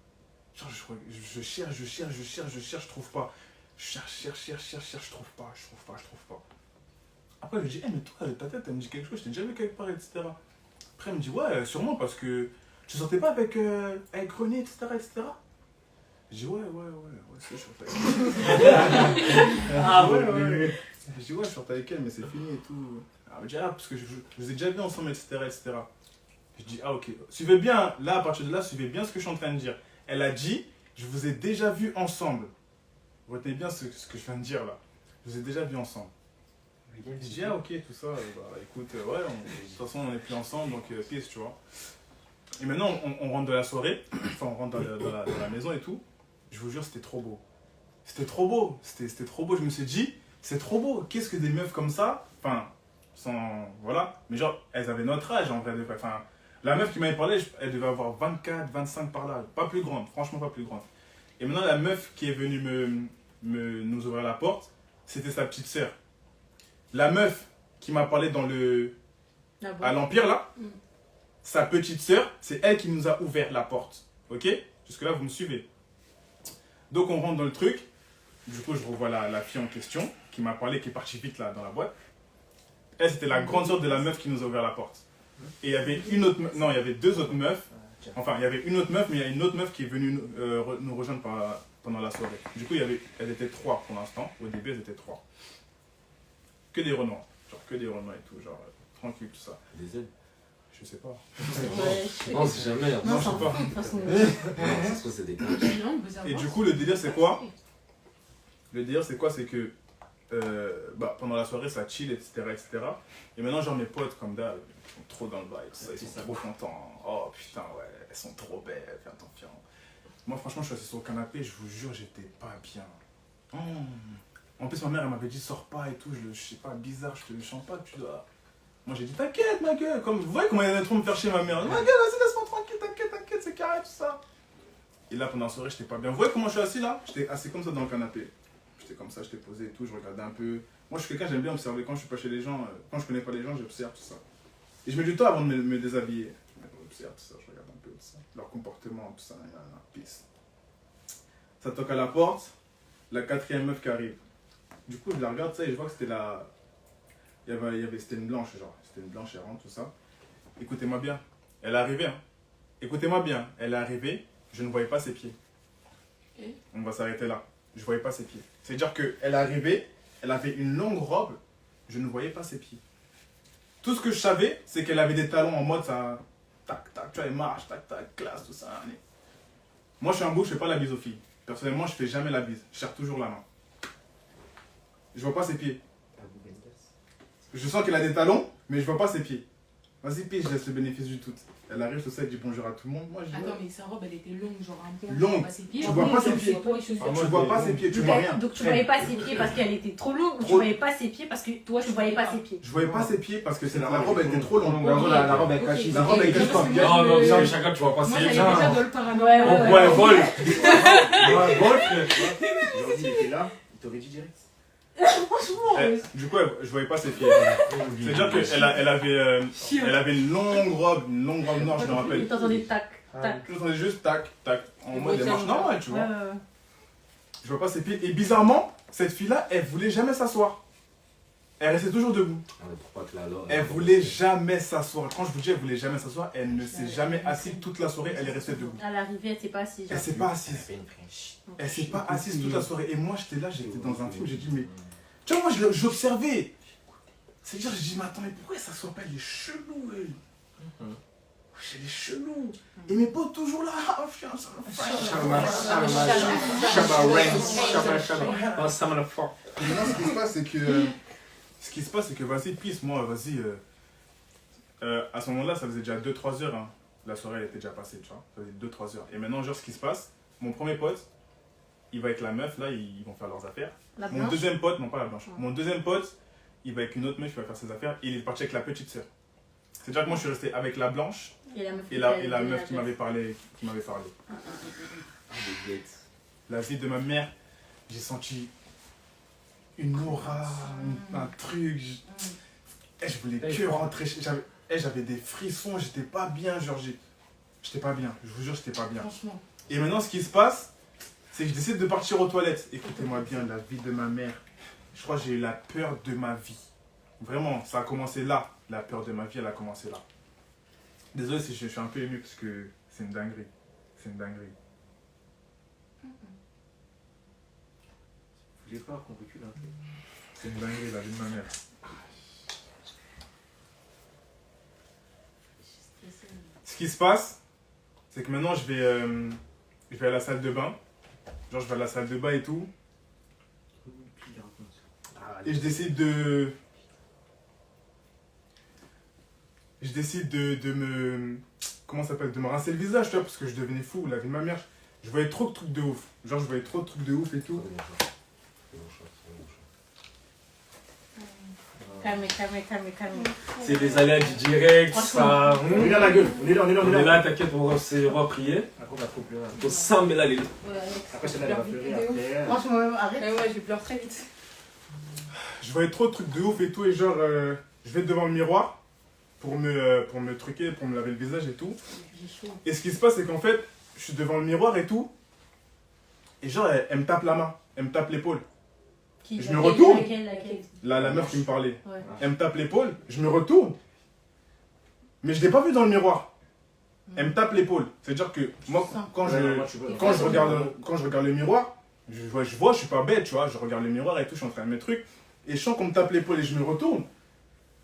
Genre, je cherche, je trouve pas. Je cherche, je trouve pas. Après, je lui dis, mais toi, ta tête, elle me dit quelque chose, je t'ai déjà vu quelque part, etc. Après, elle me dit, ouais, sûrement parce que tu sortais pas avec René, etc. Je dis, ouais, c'est je sortais avec elle. Ah ouais. Je dis, ouais, je sortais avec elle, mais c'est fini et tout. Elle me dit, parce que je vous ai déjà vu ensemble, etc. Je dis, ok. Suivez bien, là, à partir de là, suivez bien ce que je suis en train de dire. Elle a dit, je vous ai déjà vu ensemble. Retenez bien ce que je viens de dire là. Je vous ai déjà vu ensemble. Je dis, ok, tout ça, écoute, ouais, de toute façon, on n'est plus ensemble, donc peace, tu vois. Et maintenant, on rentre de la soirée, enfin, on rentre dans la maison et tout. Je vous jure, c'était trop beau. C'était trop beau. Je me suis dit, c'est trop beau. Qu'est-ce que des meufs comme ça, enfin, voilà, mais genre, elles avaient notre âge en vrai. Enfin, la meuf qui m'avait parlé, elle devait avoir 24, 25 par là. Pas plus grande, franchement, pas plus grande. Et maintenant, la meuf qui est venue nous ouvrir la porte, c'était sa petite sœur. La meuf qui m'a parlé à l'Empire là, sa petite sœur, c'est elle qui nous a ouvert la porte. Ok? Jusque là, vous me suivez. Donc on rentre dans le truc. Du coup, je revois la fille en question qui m'a parlé, qui est partie vite là dans la boîte. Elle, c'était la grande sœur de la meuf qui nous a ouvert la porte. Et il y avait une autre meuf, non, il y avait deux autres meufs. Enfin, il y avait une autre meuf, mais il y a une autre meuf qui est venue nous rejoindre pendant la soirée. Du coup, elles étaient 3 pour l'instant. Au début, elles étaient 3. Que des Renois. Genre, que des Renois et tout. Genre, tranquille, tout ça. Des ailes. Je sais pas. Ouais, Non, c'est jamais. Non, je sais pas. de toute façon. Ça se trouve, c'est des coachs. Et du coup, le délire, c'est quoi? Le délire, c'est quoi? C'est que pendant la soirée, ça chill, etc., etc. Et maintenant, genre, mes potes, comme d'hab, ils sont trop dans le vibe. Ils sont trop contents. Oh putain, ouais, elles sont trop belles, fais attention. Moi, franchement, je suis assis sur le canapé, je vous jure, j'étais pas bien. En plus, ma mère, elle m'avait dit, sors pas et tout. Je sais pas, bizarre, je te chante pas, tu dois. Moi, j'ai dit, t'inquiète, ma gueule. Comme, vous voyez comment elle allait trop me faire chier, ma mère. Ma gueule, vas-y, laisse-moi tranquille, t'inquiète, c'est carré, tout ça. Et là, pendant la soirée, j'étais pas bien. Vous voyez comment je suis assis là? J'étais assis comme ça dans le canapé. J'étais comme ça, j'étais posé et tout, je regardais un peu. Moi, je suis quelqu'un, j'aime bien observer. Quand je suis pas chez les gens, quand je connais pas les gens, j'observe tout ça. Et je mets du temps avant de me déshabiller. J'observe tout ça, je regarde un peu tout ça. Leur comportement, tout ça, peace. Ça toque à la porte, la 4e meuf qui arrive. Du coup, je la regarde ça et je vois que c'était la. C'était une blanche, genre. C'était une blanche errante, tout ça. Écoutez-moi bien. Elle est arrivée, hein. Écoutez-moi bien. Elle est arrivée, je ne voyais pas ses pieds. Et on va s'arrêter là. Je ne voyais pas ses pieds. C'est-à-dire qu'elle est arrivée, elle avait une longue robe, je ne voyais pas ses pieds. Tout ce que je savais, c'est qu'elle avait des talons en mode ça. Tac, tac, tu vois, elle marche, tac, tac, classe, tout ça. Moi, je suis un beau, je ne fais pas la bise aux filles. Personnellement, je ne fais jamais la bise. Je serre toujours la main. Je ne vois pas ses pieds. Je sens qu'elle a des talons, mais je ne vois pas ses pieds. Vas-y, pige, je laisse le bénéfice du tout. Elle arrive sur ça, elle dit bonjour à tout le monde. Moi, je dis, attends, mais sa robe, elle était longue, genre un pont. Longue. Tu vois pas ses pieds. Tu vois pas ses pieds, tu vois rien. Donc tu voyais pas ses pieds parce qu'elle était trop longue ou tu Trop. voyais pas ses pieds parce que toi tu voyais pas ses pieds. Je voyais pas ses pieds parce que la robe elle était trop longue. La robe elle cache. La robe elle cache pas. Non, non, parce que chacun, tu vois pas Moi, ses j'allais gens. déjà dans le parano. Ouais, ouais, ouais. Vol. Ouais, bon, frère. Jordi, il était là, il t'aurait dit direct. Franchement, Du coup, je voyais pas ses pieds. C'est-à-dire qu'elle avait une longue robe noire, je me rappelle. Et t'entendais tac, tac. Je entendais juste tac, tac, en mode beau des marches tiens, normales, tu Ouais, vois. ouais, ouais. Je vois pas ses pieds. Et bizarrement, cette fille-là, elle voulait jamais s'asseoir. Elle restait toujours debout. Elle voulait jamais s'asseoir. Quand je vous dis elle voulait jamais s'asseoir, elle ne s'est jamais assise toute la soirée, elle est restée debout. À l'arrivée, elle s'est pas assise. Elle s'est pas assise. Elle s'est pas assise toute la soirée. Et moi, j'étais là, j'étais dans un film, j'ai dit, mais. Tu vois, moi, j'observais. C'est-à-dire, je dis, mais attends, mais pourquoi elle s'assoit pas? Elle est chelou, elle. Elle est chelou. Et mes potes toujours là. Oh, putain, ça me Et maintenant, ce qui se passe, c'est que, vas-y, pisse, moi, vas-y. À ce moment-là, ça faisait déjà 2-3 heures. Hein. La soirée, elle était déjà passée, tu vois. Ça faisait 2-3 heures. Et maintenant, genre, ce qui se passe, mon premier pote, il va avec la meuf, là, ils vont faire leurs affaires. La Mon blanche. deuxième pote, non pas la blanche, Ouais. mon deuxième pote, il va avec une autre meuf, il va faire ses affaires, et il est parti avec la petite sœur. C'est-à-dire que moi, je suis resté avec la blanche Et la meuf, et la meuf qui m'avait parlé. La vie de ma mère, j'ai senti une aura, un truc. Je voulais que rentrer. J'avais des frissons, j'étais pas bien, genre j'étais pas bien, je vous jure, j'étais pas bien. franchement. Et maintenant, ce qui se passe, c'est que je décide de partir aux toilettes. Écoutez-moi bien, la vie de ma mère. Je crois que j'ai eu la peur de ma vie. Vraiment, ça a commencé là. La peur de ma vie, elle a commencé là. Désolé si je suis un peu ému parce que c'est une dinguerie. C'est une dinguerie. Vous voulez pas qu'on recule un peu? C'est une dinguerie, la vie de ma mère. Ce qui se passe, c'est que maintenant je vais à la salle de bain. Genre, je vais à la salle de bain et tout. Et je décide de. Me. Comment ça s'appelle? De me rincer le visage, tu vois, parce que je devenais fou, la vie de ma mère. Je voyais trop de trucs de ouf. Genre, je voyais trop de trucs de ouf et tout. Calme. C'est des allergies directes, ça. On est là, la gueule, on est là, On est là, t'inquiète, on va prier. Après, on va trop pleurer. Au sang, mais là, les. Après, celle-là, elle va pleurer. Après, Franchement, arrête. Ouais, je pleure très vite. Je voyais trop de trucs de ouf et tout. Et genre, je vais devant le miroir pour me truquer, pour me laver le visage et tout. J'ai chaud. Et ce qui se passe, c'est qu'en fait, je suis devant le miroir et tout. Et genre, elle me tape la main. Elle me tape l'épaule. Qui, Je me retourne. Laquelle La meuf qui me parlait. Ouais. Elle me tape l'épaule, je me retourne. Mais je l'ai pas vu dans le miroir. Elle me tape l'épaule. C'est-à-dire que moi, quand je regarde le miroir, je vois, je suis pas bête, tu vois. Je regarde le miroir et tout, je suis en train de mes trucs. Et je sens qu'on me tape l'épaule et je me retourne.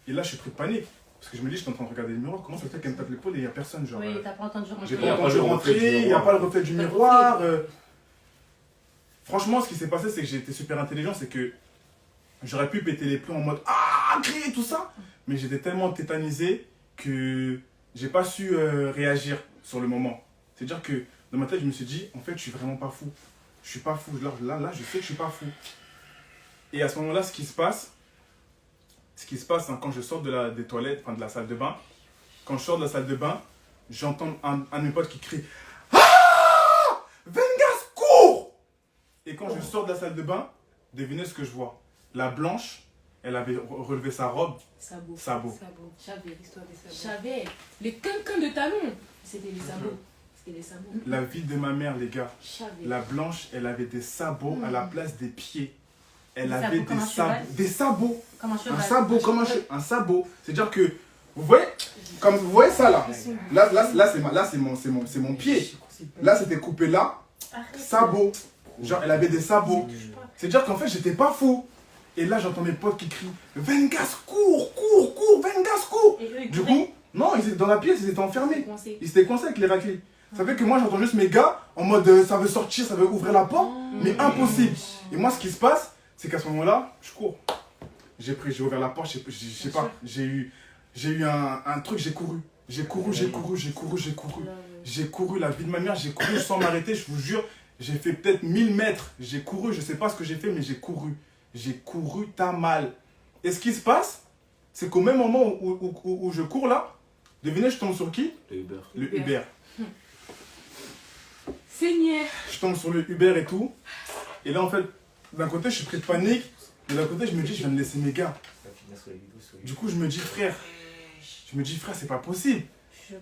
Et là, je suis pris de panique. Parce que je me dis, je suis en train de regarder le miroir. Comment ça fait qu'elle me tape l'épaule et il n'y a personne, genre. Oui, t'as pas entendu rentrer. J'ai pas entendu rentrer, il n'y a pas le reflet du miroir. Franchement, ce qui s'est passé, c'est que j'ai été super intelligent. C'est que j'aurais pu péter les plombs en mode ah, crier, tout ça. Mais j'étais tellement tétanisé que j'ai pas su réagir sur le moment. C'est-à-dire que dans ma tête, je me suis dit, en fait, je suis vraiment pas fou. Je suis pas fou. Là, je sais que je suis pas fou. Et à ce moment-là, ce qui se passe, hein, quand je sors des toilettes, enfin de la salle de bain, quand je sors de la salle de bain, j'entends un de mes potes qui crie ah, Vengas, cours! Et quand je sors de la salle de bain, devinez ce que je vois. La blanche, elle avait relevé sa robe. Sabot. J'avais l'histoire des sabots. J'avais les quinquins de talons. C'était les sabots. C'était les sabots. La vie de ma mère, les gars. J'avais. La blanche, elle avait des sabots à la place des pieds. Elle Des avait sabots comme un cheval. des sabots. Comme un cheval. Un sabot, comme un sabot. C'est-à-dire que, vous voyez ça là. Là, c'est mon pied. Là, c'était coupé là. Sabot. Genre, elle avait des sabots. C'est-à-dire qu'en fait, j'étais pas fou. Et là, j'entends mes potes qui crient Vengas, cours, Vengas, cours. Et eux, ils Du couraient. coup, non, ils étaient dans la pièce, ils étaient enfermés. Coincé. Ils s'étaient coincés avec les raclés. Ça fait que moi, j'entends juste mes gars en mode ça veut sortir, ça veut ouvrir la porte, mais impossible. Et moi, ce qui se passe, c'est qu'à ce moment-là, je cours. J'ai ouvert la porte, je sais pas, j'ai eu un truc, j'ai couru. J'ai couru, la vie de ma mère, j'ai couru sans m'arrêter, je vous jure. J'ai fait peut-être 1000 mètres. J'ai couru, je sais pas ce que j'ai fait, mais j'ai couru. J'ai couru t'as mal. Et ce qui se passe, c'est qu'au même moment où je cours là, devinez, je tombe sur qui? Le Uber. Le Uber. Seigneur. Je tombe sur le Uber et tout. Et là, en fait, d'un côté, je suis pris de panique. Mais d'un côté, je me dis, je viens de laisser mes gars. Du coup, je me dis, frère, c'est pas possible.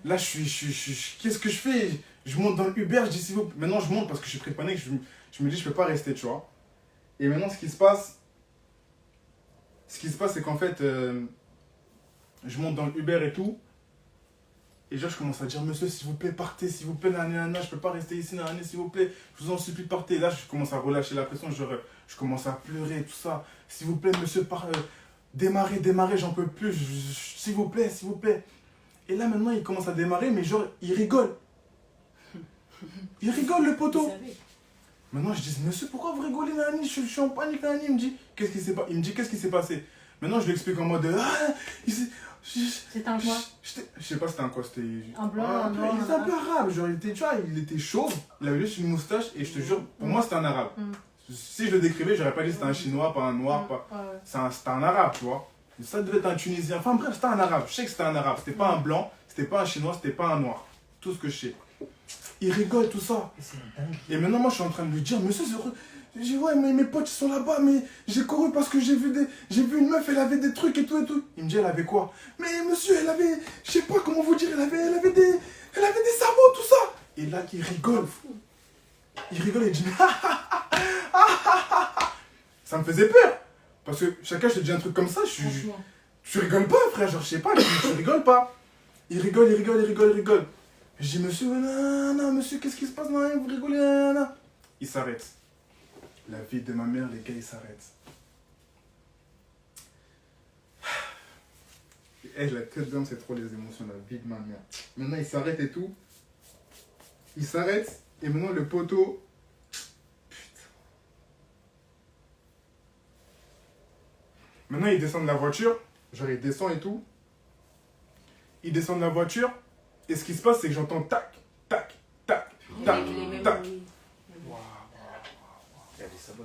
Là, qu'est-ce que je fais? Je monte dans le Uber, je dis, s'il vous plaît. Maintenant, je monte parce que je suis pris de panique. Je me dis, je peux pas rester, tu vois. Et maintenant, ce qui se passe, c'est qu'en fait, je monte dans le Uber et tout. Et genre, je commence à dire, monsieur, s'il vous plaît, partez, s'il vous plaît, nanana, je peux pas rester ici, nanana, s'il vous plaît, je vous en supplie, partez. Et là, je commence à relâcher la pression, je commence à pleurer, tout ça. S'il vous plaît, monsieur, démarrez, j'en peux plus, s'il vous plaît, s'il vous plaît. Et là, maintenant, il commence à démarrer, mais genre, il rigole. Il rigole, le poteau. Maintenant, je dis, monsieur, pourquoi vous rigolez, nanani, je suis en panique, nanani. Il me dit, qu'est-ce qui s'est passé? Maintenant, je lui explique en mode, C'était un quoi? Je sais pas c'était un quoi, c'était... Un blanc, un noir. Il était un peu arabe, genre tu vois, il était chauve, il avait juste une moustache et je te jure, pour moi c'était un arabe. Si je le décrivais, j'aurais pas dit c'était un chinois, pas un noir, pas... C'était un arabe, tu vois. Ça devait être un tunisien, enfin bref, c'était un arabe, je sais que c'était un arabe, c'était pas un blanc, c'était pas un chinois, c'était pas un noir. Tout ce que je sais. Il rigole, tout ça. Et maintenant moi je suis en train de lui dire, monsieur, je dis ouais mais mes potes ils sont là-bas, mais j'ai couru parce que j'ai vu une meuf, elle avait des trucs et tout et tout. Il me dit elle avait quoi? Mais monsieur, elle avait, je sais pas comment vous dire, elle avait des sabots, tout ça. Et là il rigole. Il rigole et il dit ça me faisait peur. Parce que chacun je te dis un truc comme ça, je rigole pas frère, genre je sais pas, je rigole pas. Il rigole. Je dis monsieur, non, monsieur, qu'est-ce qui se passe? Non, vous rigolez, non. Il s'arrête. La vie de ma mère, les gars, ils s'arrêtent. La tête d'homme, c'est trop les émotions, la vie de ma mère. Maintenant, il s'arrête et tout. Il s'arrête, et maintenant, le poteau... Putain. Maintenant, il descend de la voiture. Genre, il descend et tout. Il descend de la voiture. Et ce qui se passe, c'est que j'entends tac, tac, tac, tac, tac.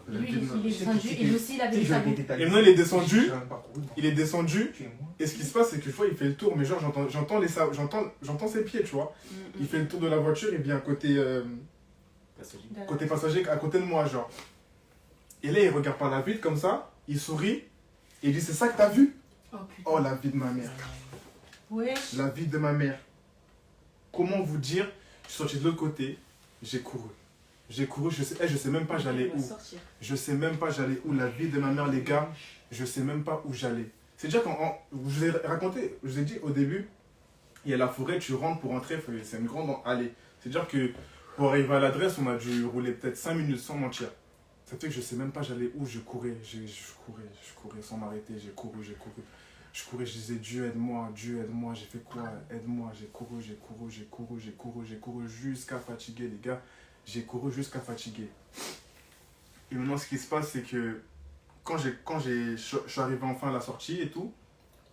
Lui, il est descendu et lui aussi, il avait des sabots. Et maintenant, il est descendu, et ce qui se passe, c'est que je vois, il fait le tour, mais genre, j'entends ses pieds, tu vois. Il fait le tour de la voiture, il vient côté passager, à côté de moi, genre. Et là, il regarde par la vitre, comme ça, il sourit, et il dit, c'est ça que t'as vu? Oh, la vie de ma mère. Ouais. La vie de ma mère. Comment vous dire, je suis sorti de l'autre côté, j'ai couru. J'ai couru, je sais même pas j'allais où. Je sais même pas j'allais où. La vie de ma mère, les gars, je sais même pas où j'allais. C'est-à-dire quand je vous ai raconté, je vous ai dit au début, il y a la forêt, tu rentres pour entrer, c'est une grande allée. C'est-à-dire que pour arriver à l'adresse, on a dû rouler peut-être 5 minutes sans mentir. Ça fait que je sais même pas j'allais où, je courais sans m'arrêter, j'ai couru. Je courais, je disais Dieu aide-moi, j'ai fait quoi, aide-moi, j'ai couru jusqu'à fatiguer les gars, j'ai couru jusqu'à fatiguer. Et maintenant ce qui se passe c'est que quand je suis arrivé enfin à la sortie et tout,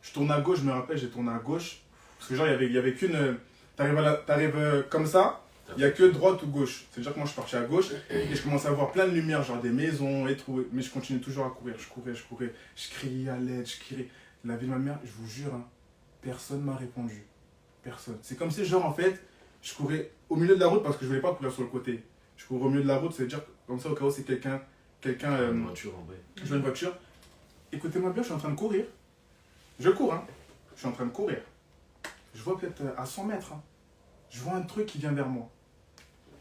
je tourne à gauche, je me rappelle, j'ai tourné à gauche, parce que genre il y avait qu'une, t'arrives comme ça, il n'y a que droite ou gauche, c'est-à-dire que moi je suis parti à gauche et je commençais à voir plein de lumières, genre des maisons et tout, mais je continuais toujours à courir, je courais, je criais à l'aide, je criais. La vie de ma mère, je vous jure, hein, personne m'a répondu. Personne. C'est comme si, genre, en fait, je courais au milieu de la route parce que je voulais pas courir sur le côté. Je courais au milieu de la route, c'est-à-dire, comme ça, au cas où c'est quelqu'un. Une voiture en vrai. Je vois une voiture. Écoutez-moi bien, je suis en train de courir. Je cours, hein. Je suis en train de courir. Je vois peut-être à 100 mètres, hein. Je vois un truc qui vient vers moi.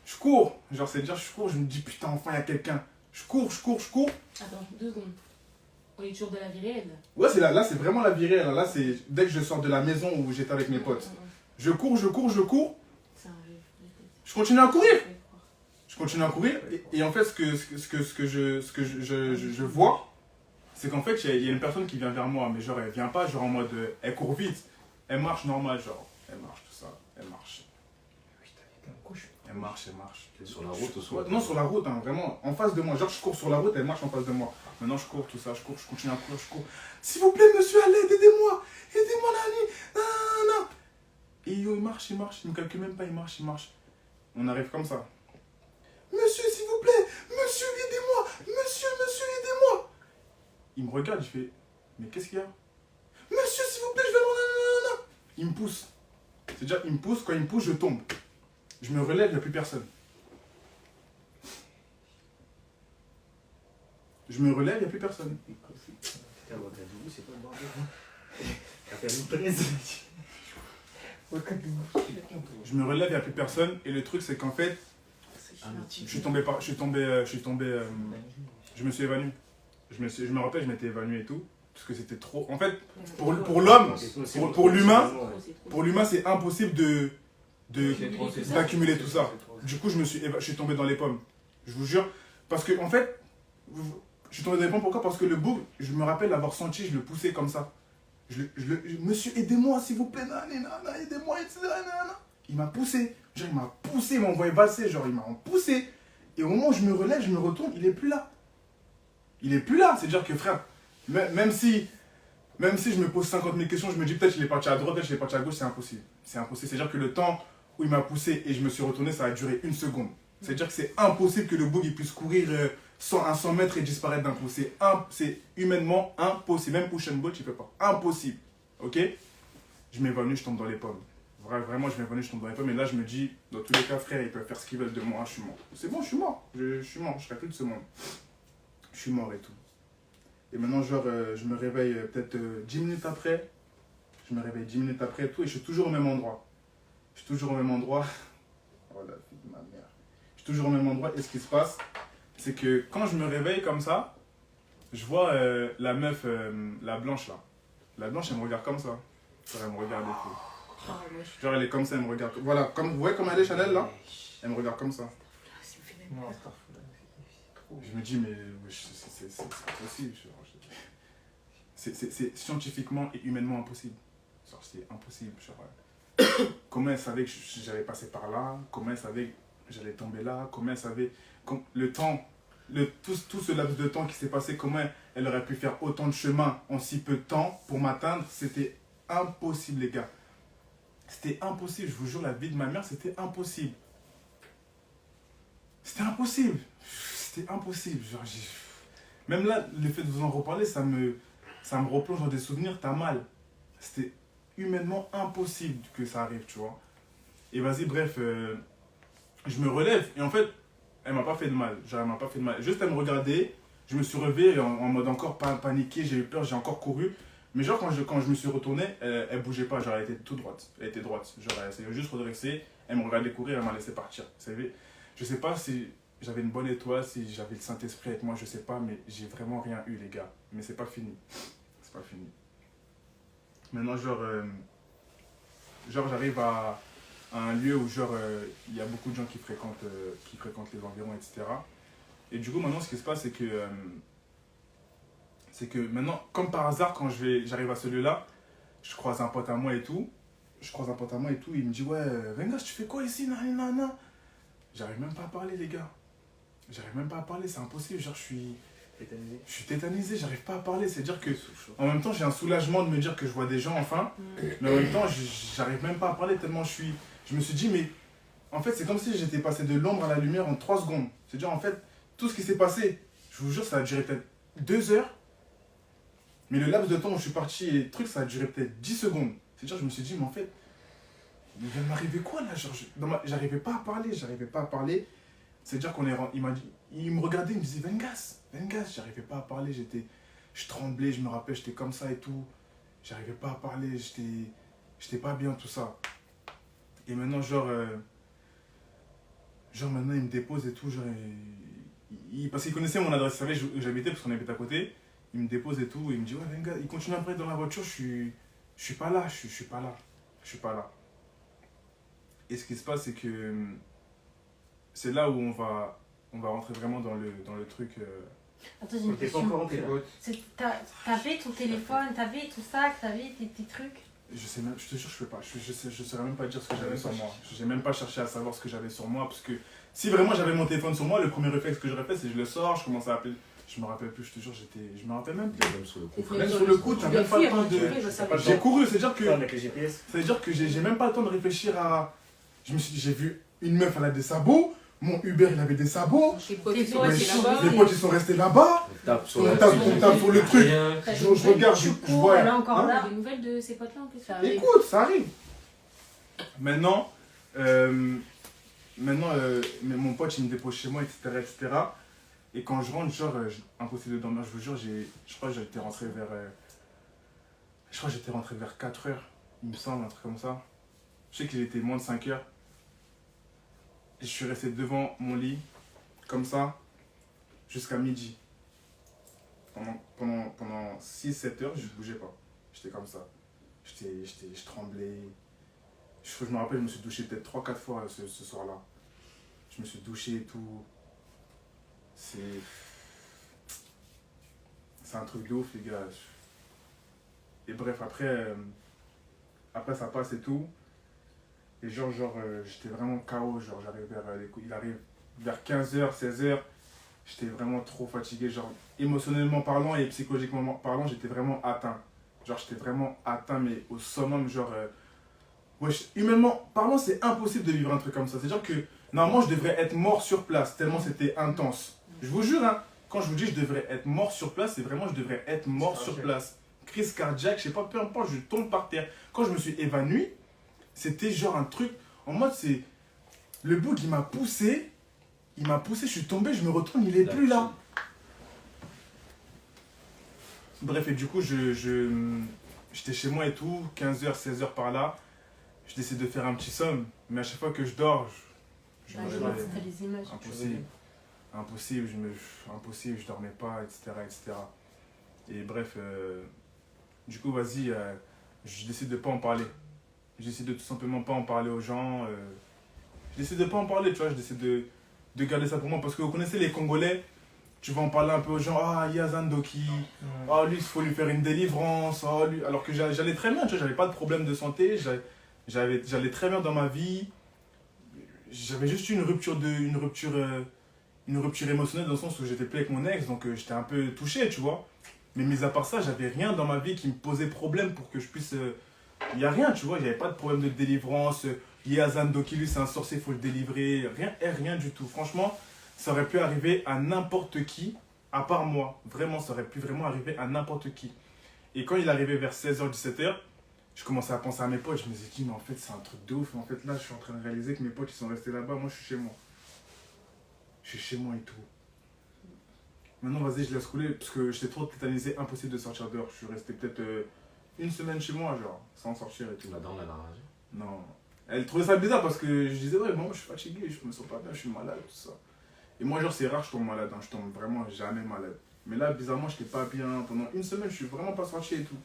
Je cours. Genre, c'est-à-dire, je cours, je me dis, putain, enfin, il y a quelqu'un. Je cours. Attends, 2 secondes. On est toujours de la vie réelle. Ouais, là, c'est vraiment la vie réelle. Là, c'est dès que je sors de la maison où j'étais avec mes potes. Je cours. C'est un rêve. Je continue à courir. Et en fait, ce que je vois, c'est qu'en fait, il y a une personne qui vient vers moi. Mais genre, elle vient pas, genre en mode, elle court vite. Elle marche normal, genre. Elle marche, tout ça. Elle marche. Elle marche. Sur la route ou sur la Non, sur la route, hein, vraiment, en face de moi. Genre, je cours sur la route, elle marche en face de moi. Maintenant, je cours, tout ça, je continue à courir, je cours. S'il vous plaît, monsieur, à l'aide, aidez-moi, Nani. Non. Et il marche, il me calcule même pas, il marche. On arrive comme ça. Monsieur, s'il vous plaît, monsieur, aidez-moi, monsieur, aidez-moi. Il me regarde, je fais, mais qu'est-ce qu'il y a? Monsieur, s'il vous plaît, je vais non. Il me pousse. C'est-à-dire, il me pousse, quand il me pousse, je tombe. Je me relève, il n'y a plus personne. Je me relève, il n'y a plus personne. C'est pas le bordel. T'as perdu 13. Je me relève, il n'y a plus personne. Et le truc, c'est qu'en fait, je me suis évanoui. Je me rappelle, je m'étais évanoui et tout. Parce que c'était trop. En fait, pour l'homme, pour l'humain, c'est impossible d'accumuler tout ça. Du coup, je suis tombé dans les pommes. Je vous jure. Parce que, en fait, je suis tombé dans les pommes. Pourquoi? Parce que le bouc, je me rappelle l'avoir senti, je le poussais comme ça. Monsieur, aidez-moi, s'il vous plaît, aidez-moi, etc. Il m'a poussé. Genre, il m'a envoyé passer. Genre, il m'a poussé. Et au moment où je me relève, je me retourne, il est plus là. C'est-à-dire que, frère, même si je me pose 50 000 questions, je me dis peut-être qu'il est parti à droite, peut-être qu'il est parti à gauche, c'est impossible. C'est-à-dire que le temps où il m'a poussé et je me suis retourné, ça a duré 1 seconde. C'est-à-dire que c'est impossible que le bouc il puisse courir à 100 mètres et disparaître d'un coup. C'est humainement impossible. Même Usain Bolt, il ne peut pas. Impossible. Ok? Je m'évanouis, je tombe dans les pommes. Vraiment, je m'évanouis, je tombe dans les pommes. Et là, je me dis, dans tous les cas, frère, ils peuvent faire ce qu'ils veulent de moi, je suis mort. C'est bon, je suis mort. Je suis mort, je serai plus de ce monde. Je suis mort et tout. Et maintenant, genre, je me réveille peut-être 10 minutes après. Je me réveille 10 minutes après et tout. Et je suis toujours au même endroit. Oh la vie de ma mère. Je suis toujours au même endroit. Et ce qui se passe, c'est que quand je me réveille comme ça, je vois la meuf, la blanche là. La blanche, elle me regarde comme ça. Genre, elle me regarde et tout. Genre, elle est comme ça, elle me regarde. Voilà, vous voyez comme elle est, Chanel là? Elle me regarde comme ça. Je me dis, mais c'est pas possible. C'est scientifiquement et humainement impossible. C'est impossible. Comment elle savait que j'allais passer par là? Comment elle savait que j'allais tomber là? Comment elle savait le temps, tout ce laps de temps qui s'est passé, comment elle aurait pu faire autant de chemin en si peu de temps pour m'atteindre? C'était impossible, les gars. C'était impossible. Je vous jure, la vie de ma mère, c'était impossible. C'était impossible. Genre, même là, le fait de vous en reparler, ça me replonge dans des souvenirs, t'as mal. C'était humainement impossible que ça arrive, tu vois. Et vas-y, bref, je me relève. Et en fait, elle m'a pas fait de mal. Genre, elle m'a pas fait de mal. Juste, elle me regardait. Je me suis relevé en mode encore paniqué. J'ai eu peur, j'ai encore couru. Mais genre, quand je me suis retourné, elle bougeait pas. Genre, elle était tout droite. Elle était droite. Genre, elle s'est juste redressée. Elle me regardait courir, elle m'a laissé partir. Vous savez, je sais pas si j'avais une bonne étoile, si j'avais le Saint-Esprit avec moi, je sais pas, mais j'ai vraiment rien eu, les gars. Mais c'est pas fini. C'est pas fini. Maintenant, genre j'arrive à un lieu où, il y a beaucoup de gens qui fréquentent les environs, etc. Et du coup, maintenant, ce qui se passe, c'est que maintenant, comme par hasard, quand j'arrive à ce lieu-là, je croise un pote à moi et tout. Il me dit, ouais, Vengas, tu fais quoi ici, nanana? J'arrive même pas à parler, les gars. J'arrive même pas à parler, c'est impossible. Genre, je suis tétanisé, j'arrive pas à parler. C'est-à-dire que, en même temps, j'ai un soulagement de me dire que je vois des gens, enfin. Mais en même temps, j'arrive même pas à parler tellement je me suis dit, mais en fait, c'est comme si j'étais passé de l'ombre à la lumière en 3 secondes. C'est-à-dire, en fait, tout ce qui s'est passé, je vous jure, ça a duré peut-être 2 heures. Mais le laps de temps où je suis parti et le truc, ça a duré peut-être 10 secondes. C'est-à-dire, je me suis dit, mais en fait, il vient de m'arriver quoi là? Genre, j'arrivais pas à parler. C'est-à-dire il me regardait, il me disait, Vengas, j'arrivais pas à parler, je tremblais, je me rappelle, j'étais comme ça et tout. J'arrivais pas à parler, j'étais pas bien, tout ça. Et maintenant, maintenant, il me dépose et tout, parce qu'il connaissait mon adresse, il savait où j'habitais, parce qu'on habitait à côté. Il me dépose et tout, il me dit, ouais, Vengas, il continue après dans la voiture, je suis pas là. Et ce qui se passe, c'est que c'est là où on va rentrer vraiment dans le truc. Attends, j'ai une T'es pas question. encore en téléphone. T'avais ton téléphone, t'avais tout ça, t'avais tes petits trucs. Je te jure, je fais pas. Je saurais même pas dire ce que j'avais sur moi. J'ai même pas cherché à savoir ce que j'avais sur moi, parce que si vraiment j'avais mon téléphone sur moi, le premier réflexe que j'aurais fait, c'est que je le sors, je commence à appeler. Je me rappelle plus, je te jure, je me rappelle même plus. Même sur le coup. Même sur le coup, t'as même pas le temps de. J'ai couru, c'est-à-dire que. Avec le GPS. C'est-à-dire que j'ai même pas le temps de réfléchir à. Je me suis dit, j'ai vu une meuf, elle a des sabots. Mon Uber, il avait des sabots. Les potes, ils sont Ouais, restés là-bas. les potes, ils sont restés là-bas. On tape sur On tape sur le truc. Je regarde, je vois. Elle est encore Hein? là. Des nouvelles de ces potes-là en plus. Écoute, ça arrive. Maintenant, mais mon pote, il me dépose chez moi, etc. Et quand je rentre, impossible de dormir, je vous jure, je crois que j'étais rentré vers 4 heures, il me semble, un truc comme ça. Je sais qu'il était moins de 5 heures. Et je suis resté devant mon lit, comme ça, jusqu'à midi. Pendant 6-7 heures, je ne bougeais pas. J'étais comme ça. Je tremblais. Je me rappelle, je me suis douché peut-être 3-4 fois ce soir-là. Je me suis douché et tout. C'est un truc de ouf, les gars. Et bref, après ça passe et tout. Et j'étais vraiment KO. Il arrive vers 15h, 16h. J'étais vraiment trop fatigué. Émotionnellement parlant et psychologiquement parlant, j'étais vraiment atteint. J'étais vraiment atteint, mais au summum. Humainement parlant, c'est impossible de vivre un truc comme ça. C'est-à-dire que normalement, je devrais être mort sur place, tellement c'était intense. Je vous jure, hein, quand je vous dis je devrais être mort sur place, c'est vraiment je devrais être mort sur place. Crise cardiaque, je sais pas, peu importe, je tombe par terre. Quand je me suis évanoui, c'était un truc, en mode c'est... Le bug, il m'a poussé, je suis tombé, je me retourne, il est plus là. Bref, et du coup, j'étais chez moi et tout, 15h, 16h par là. Je décide de faire un petit somme, mais à chaque fois que je dors, je me réveille. C'était les images. Impossible, je dormais pas, etc. Et bref, du coup, vas-y, je décide de pas en parler. Je décide de tout simplement pas en parler aux gens. Je décide de pas en parler, tu vois, je décide de garder ça pour moi. Parce que vous connaissez les Congolais, tu vas en parler un peu aux gens, ah, Yazan Doki, ah, lui, il faut lui faire une délivrance, ah, lui. Alors que j'allais très bien, tu vois, j'avais pas de problème de santé, j'allais très bien dans ma vie. J'avais juste une rupture émotionnelle dans le sens où j'étais plus avec mon ex, donc j'étais un peu touché, tu vois. Mais mis à part ça, j'avais rien dans ma vie qui me posait problème pour que je puisse... Il n'y a rien, tu vois, il n'y avait pas de problème de délivrance. Yazan Doki, lui, c'est un sorcier, il faut le délivrer. Rien du tout. Franchement, ça aurait pu arriver à n'importe qui, à part moi. Vraiment, ça aurait pu vraiment arriver à n'importe qui. Et quand il arrivait vers 16h, 17h, je commençais à penser à mes potes. Je me suis dit, mais en fait, c'est un truc de ouf. En fait, là, je suis en train de réaliser que mes potes, ils sont restés là-bas. Moi, je suis chez moi. Je suis chez moi et tout. Maintenant, vas-y, je laisse couler. Parce que j'étais trop tétanisé, impossible de sortir dehors. Je suis resté peut-être une semaine chez moi, sans sortir et tout. La dame, elle a ragé. Non. Elle trouvait ça bizarre parce que je disais, ouais, moi, je suis fatigué, je me sens pas bien, je suis malade, tout ça. Et moi, genre, c'est rare, je tombe malade. Hein. Je tombe vraiment jamais malade. Mais là, bizarrement, je n'étais pas bien. Pendant une semaine, je suis vraiment pas sorti et tout.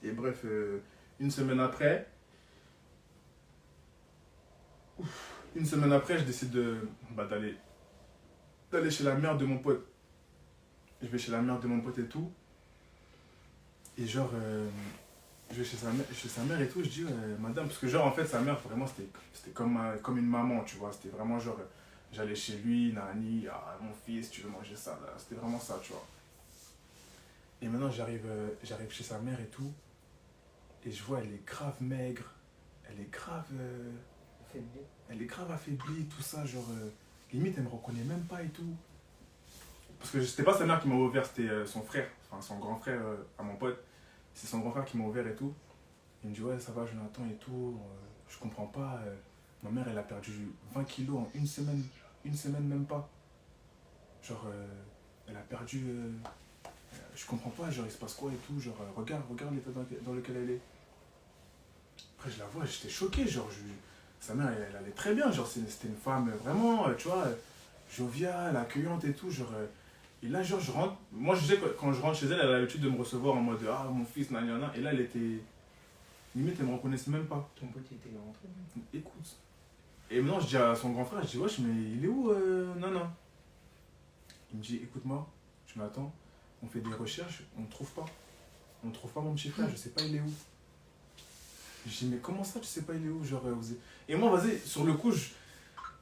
Et bref, une semaine après, je décide d'aller chez la mère de mon pote. Je vais chez la mère de mon pote et tout. Et genre, je vais chez sa mère et tout. Je dis, madame, parce que genre, en fait, sa mère, vraiment, c'était comme une maman, tu vois. C'était vraiment genre, j'allais chez lui, nani, ah, mon fils, tu veux manger ça, là. C'était vraiment ça, tu vois. Et maintenant, j'arrive chez sa mère et tout. Et je vois, elle est grave maigre. Elle est grave affaiblie, tout ça. Genre, limite, elle me reconnaît même pas et tout. Parce que c'était pas sa mère qui m'a ouvert, c'était son frère, enfin son grand frère à mon pote. C'est son grand frère qui m'a ouvert et tout. Il me dit, ouais, ça va, Jonathan et tout. Je comprends pas. Ma mère, elle a perdu 20 kilos en une semaine même pas. Genre, elle a perdu. Je comprends pas, genre, il se passe quoi et tout. Genre, regarde l'état dans lequel elle est. Après, je la vois, j'étais choqué. Genre, sa mère, elle allait très bien. Genre, c'était une femme vraiment, tu vois, joviale, accueillante et tout. Genre, et là, genre, je rentre. Moi, je sais que quand je rentre chez elle, elle a l'habitude de me recevoir en mode ah, mon fils, nanana. Et là, elle était. Limite, elle me reconnaissait même pas. Ton pote était rentré. Écoute. Et maintenant, je dis à son grand frère, je dis, wesh, mais il est où Nana? Il me dit, écoute-moi, je m'attends. On fait des recherches, on ne trouve pas. On ne trouve pas mon petit frère, je sais pas il est où. Je dis, mais comment ça, tu sais pas il est où? Genre, Et moi, vas-y, sur le coup,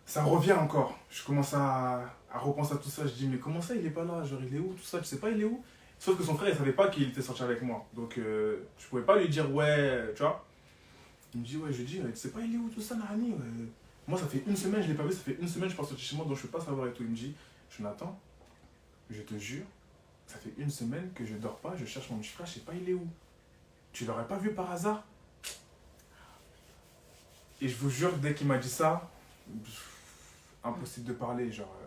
ça revient encore. Je commence à repenser à tout ça. Je dis, mais comment ça, il est pas là? Genre, il est où? Tout ça, tu sais pas, il est où? Sauf que son frère, il savait pas qu'il était sorti avec moi. Donc, je pouvais pas lui dire, ouais, tu vois. Il me dit, ouais, je dis, tu sais pas, il est où? Tout ça, Nani, ouais. Moi, ça fait une semaine, je l'ai pas vu, ça fait une semaine, je suis pas sorti chez moi, donc je peux pas savoir et tout. Il me dit, Jonathan, je te jure, ça fait une semaine que je dors pas, je cherche mon petit frère, je sais pas, il est où? Tu l'aurais pas vu par hasard? Et je vous jure, dès qu'il m'a dit ça, impossible de parler, genre,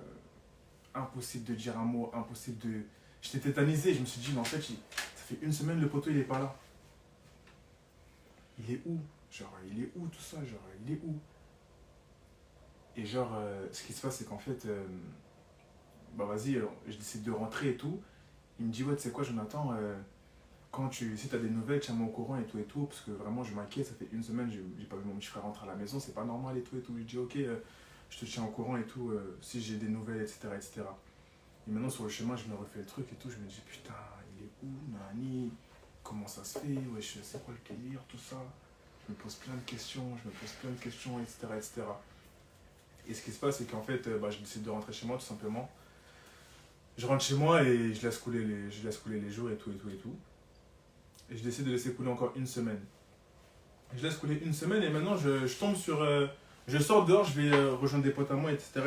impossible de dire un mot, impossible de... J'étais tétanisé, je me suis dit, mais en fait, ça fait une semaine, le poteau, il est pas là. Il est où? Genre, il est où tout ça? Genre, il est où? Et genre, ce qui se passe, c'est qu'en fait, bah vas-y, je décide de rentrer et tout. Il me dit, ouais, tu sais quoi, Jonathan, si t'as des nouvelles, tiens-moi au courant et tout, parce que vraiment, je m'inquiète, ça fait une semaine, j'ai pas vu mon petit frère rentrer à la maison, c'est pas normal et tout. Je dis, ok, je te tiens au courant et tout, si j'ai des nouvelles, etc. Et maintenant, sur le chemin, je me refais le truc et tout, je me dis, putain, il est où, Nani? Comment ça se fait? Ouais, je sais quoi le délire, tout ça. Je me pose plein de questions, etc. Et ce qui se passe, c'est qu'en fait, je décide de rentrer chez moi, tout simplement. Je rentre chez moi et je laisse couler les jours et tout. Et je décide de laisser couler encore une semaine. Je laisse couler une semaine et maintenant, je tombe sur... je sors dehors, je vais rejoindre des potes à moi, etc.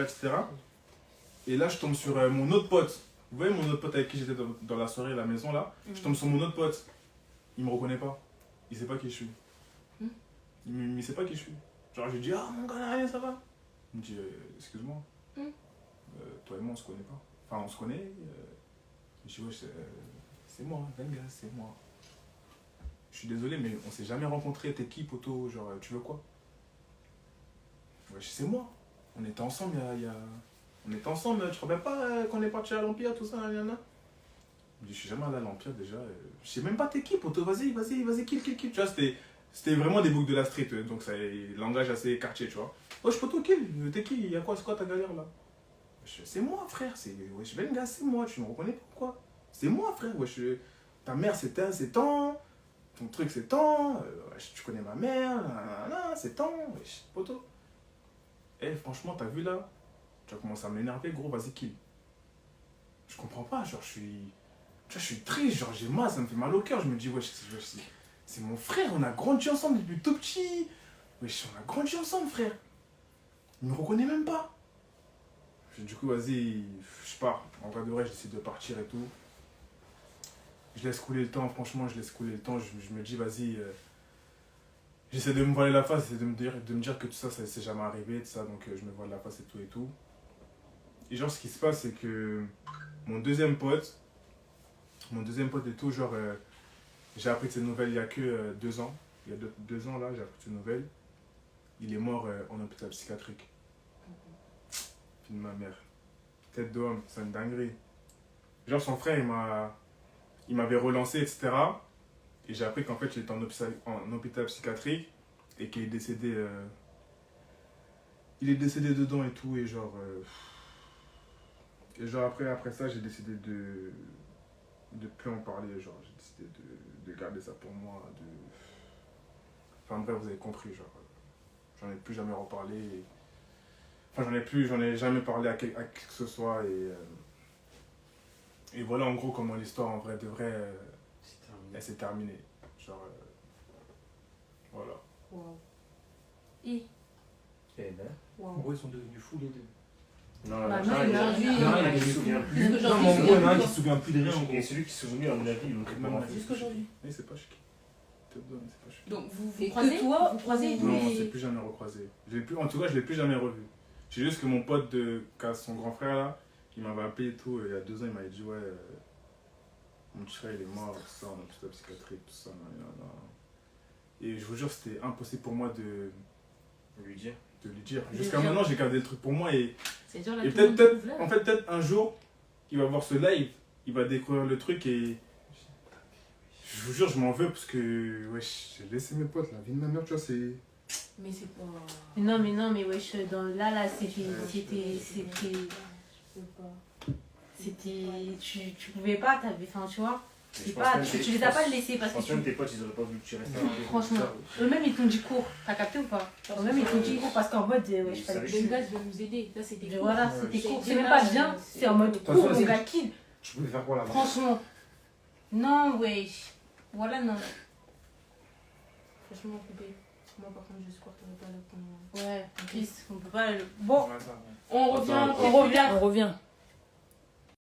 Et là, je tombe sur mon autre pote. Vous voyez mon autre pote avec qui j'étais dans la soirée à la maison, là? Je tombe sur mon autre pote. Il me reconnaît pas. Il sait pas qui je suis. Il sait pas qui je suis. Genre, je lui dis, ah, mon gars, rien, ça va? Il me dit, excuse-moi, toi et moi on se connaît pas. Enfin, on se connaît. Je dis, ouais, c'est moi, Venga, c'est moi. Je suis désolé, mais on s'est jamais rencontrés. T'es qui, poto? Genre, tu veux quoi? Ouais, c'est moi. On était ensemble On était ensemble, tu te rappelles pas qu'on est parti à l'Empire, tout ça, Il me dit, je suis jamais allé à l'Empire déjà. Je sais même pas t'es qui, poto, vas-y, kill. Tu vois, c'était vraiment des boucs de la street, donc c'est langage assez quartier, tu vois. Oh, je poto, kill, t'es qui? Y'a quoi, c'est quoi ta galère là? C'est moi, frère, wesh, Venga, c'est moi, tu me reconnais pourquoi? C'est moi, frère, wesh, ta mère c'est tant, ton truc c'est tant, wesh, tu connais ma mère, c'est tant, wesh, poto. Eh, franchement, t'as vu là? Tu vas commencer à m'énerver, gros, vas-y, kill. Je comprends pas, genre, je suis triste, genre, j'ai mal, ça me fait mal au cœur, je me dis, wesh, c'est mon frère, on a grandi ensemble depuis tout petit. Wesh, on a grandi ensemble, frère. Il me reconnaît même pas. Du coup, vas-y, je pars. En vrai de vrai, j'essaie de partir et tout. Je laisse couler le temps, franchement, je laisse couler le temps. Je me dis, vas-y, j'essaie de me voiler la face, de me dire que tout ça, ça s'est jamais arrivé, tout ça, donc je me voile la face et tout. Et genre, ce qui se passe, c'est que mon deuxième pote et tout, genre, j'ai appris de ces nouvelles il y a que 2 ans. Il y a 2 ans, là, j'ai appris de ces nouvelles. Il est mort en hôpital psychiatrique. Vie de ma mère. Tête d'homme, c'est une dinguerie. Genre, son frère, il m'avait relancé, etc. Et j'ai appris qu'en fait, j'étais en hôpital psychiatrique et qu'il est décédé. Il est décédé dedans et tout. Et genre après ça, j'ai décidé de plus en parler. Genre, j'ai décidé de garder ça pour moi. Enfin, bref, vous avez compris. Genre, j'en ai plus jamais reparlé. Enfin, j'en ai jamais parlé à qui que ce soit. Et voilà en gros comment l'histoire en vrai de vrai, elle s'est terminée. Genre, voilà. Waouh. Et Eh ben. En Waouh. gros, ils sont devenus fous les deux. Non, Bah, non, non, il y en a aujourd'hui, il y en a qui se souvient plus. Jusqu'aujourd'hui, Non, mais en c'est gros, il y en a un bien. qui se souvient plus de rien. en gros. Et celui qui s'est souvenu, à mon avis, ils l'ont pris pour un fou. Jusqu'aujourd'hui. Mais c'est pas chic. Tête d'homme, c'est pas chic. Donc vous Et croisez que toi, vous croisez vous- tous Non, on les- s'est plus jamais recroisé. En tout cas, je l'ai plus jamais revu. C'est juste que mon pote qui a son grand frère là, il m'avait appelé et tout. Il y a 2 ans, il m'avait dit ouais, mon petit frère il est mort, tout ça, en hôpital psychiatrique, tout ça. Nan. Et je vous jure, c'était impossible pour moi de Lui dire. lui dire. Lui Jusqu'à dire. maintenant, j'ai gardé le truc pour moi et C'est genre là Et tout le monde peut-être, trouve là. en fait, peut-être un jour, il va voir ce live, il va découvrir le truc et. Je vous jure, je m'en veux parce que. Wesh, j'ai laissé mes potes, la vie de ma mère, tu vois, c'est. Mais c'est pas. Non, mais wesh, là, c'était. Tu pouvais pas, enfin, tu vois. Je pense même Tu que- les as pas laissés parce que Franchement, tes potes, ils auraient pas voulu que tu restes. franchement, eux-mêmes ils t'ont dit cours, t'as capté ou pas? Eux-mêmes ils t'ont dit cours parce qu'en mode, wesh, fallait Le gars veut nous aider. Là, c'était cool. voilà, Ouais. c'était cours. C'est C'est même pas dommage, bien, c'est- c'est en mode toute cours, façon, mon c'est- gars, kill. Tu pouvais faire quoi là-bas? Franchement. Non, wesh. Voilà, non. Franchement, coupé. Moi, par contre, je supporterais pas là qu'on. Ouais, en plus, on peut pas. Bon, Ouais, ça, ouais. On revient. Attends, on revient. On revient.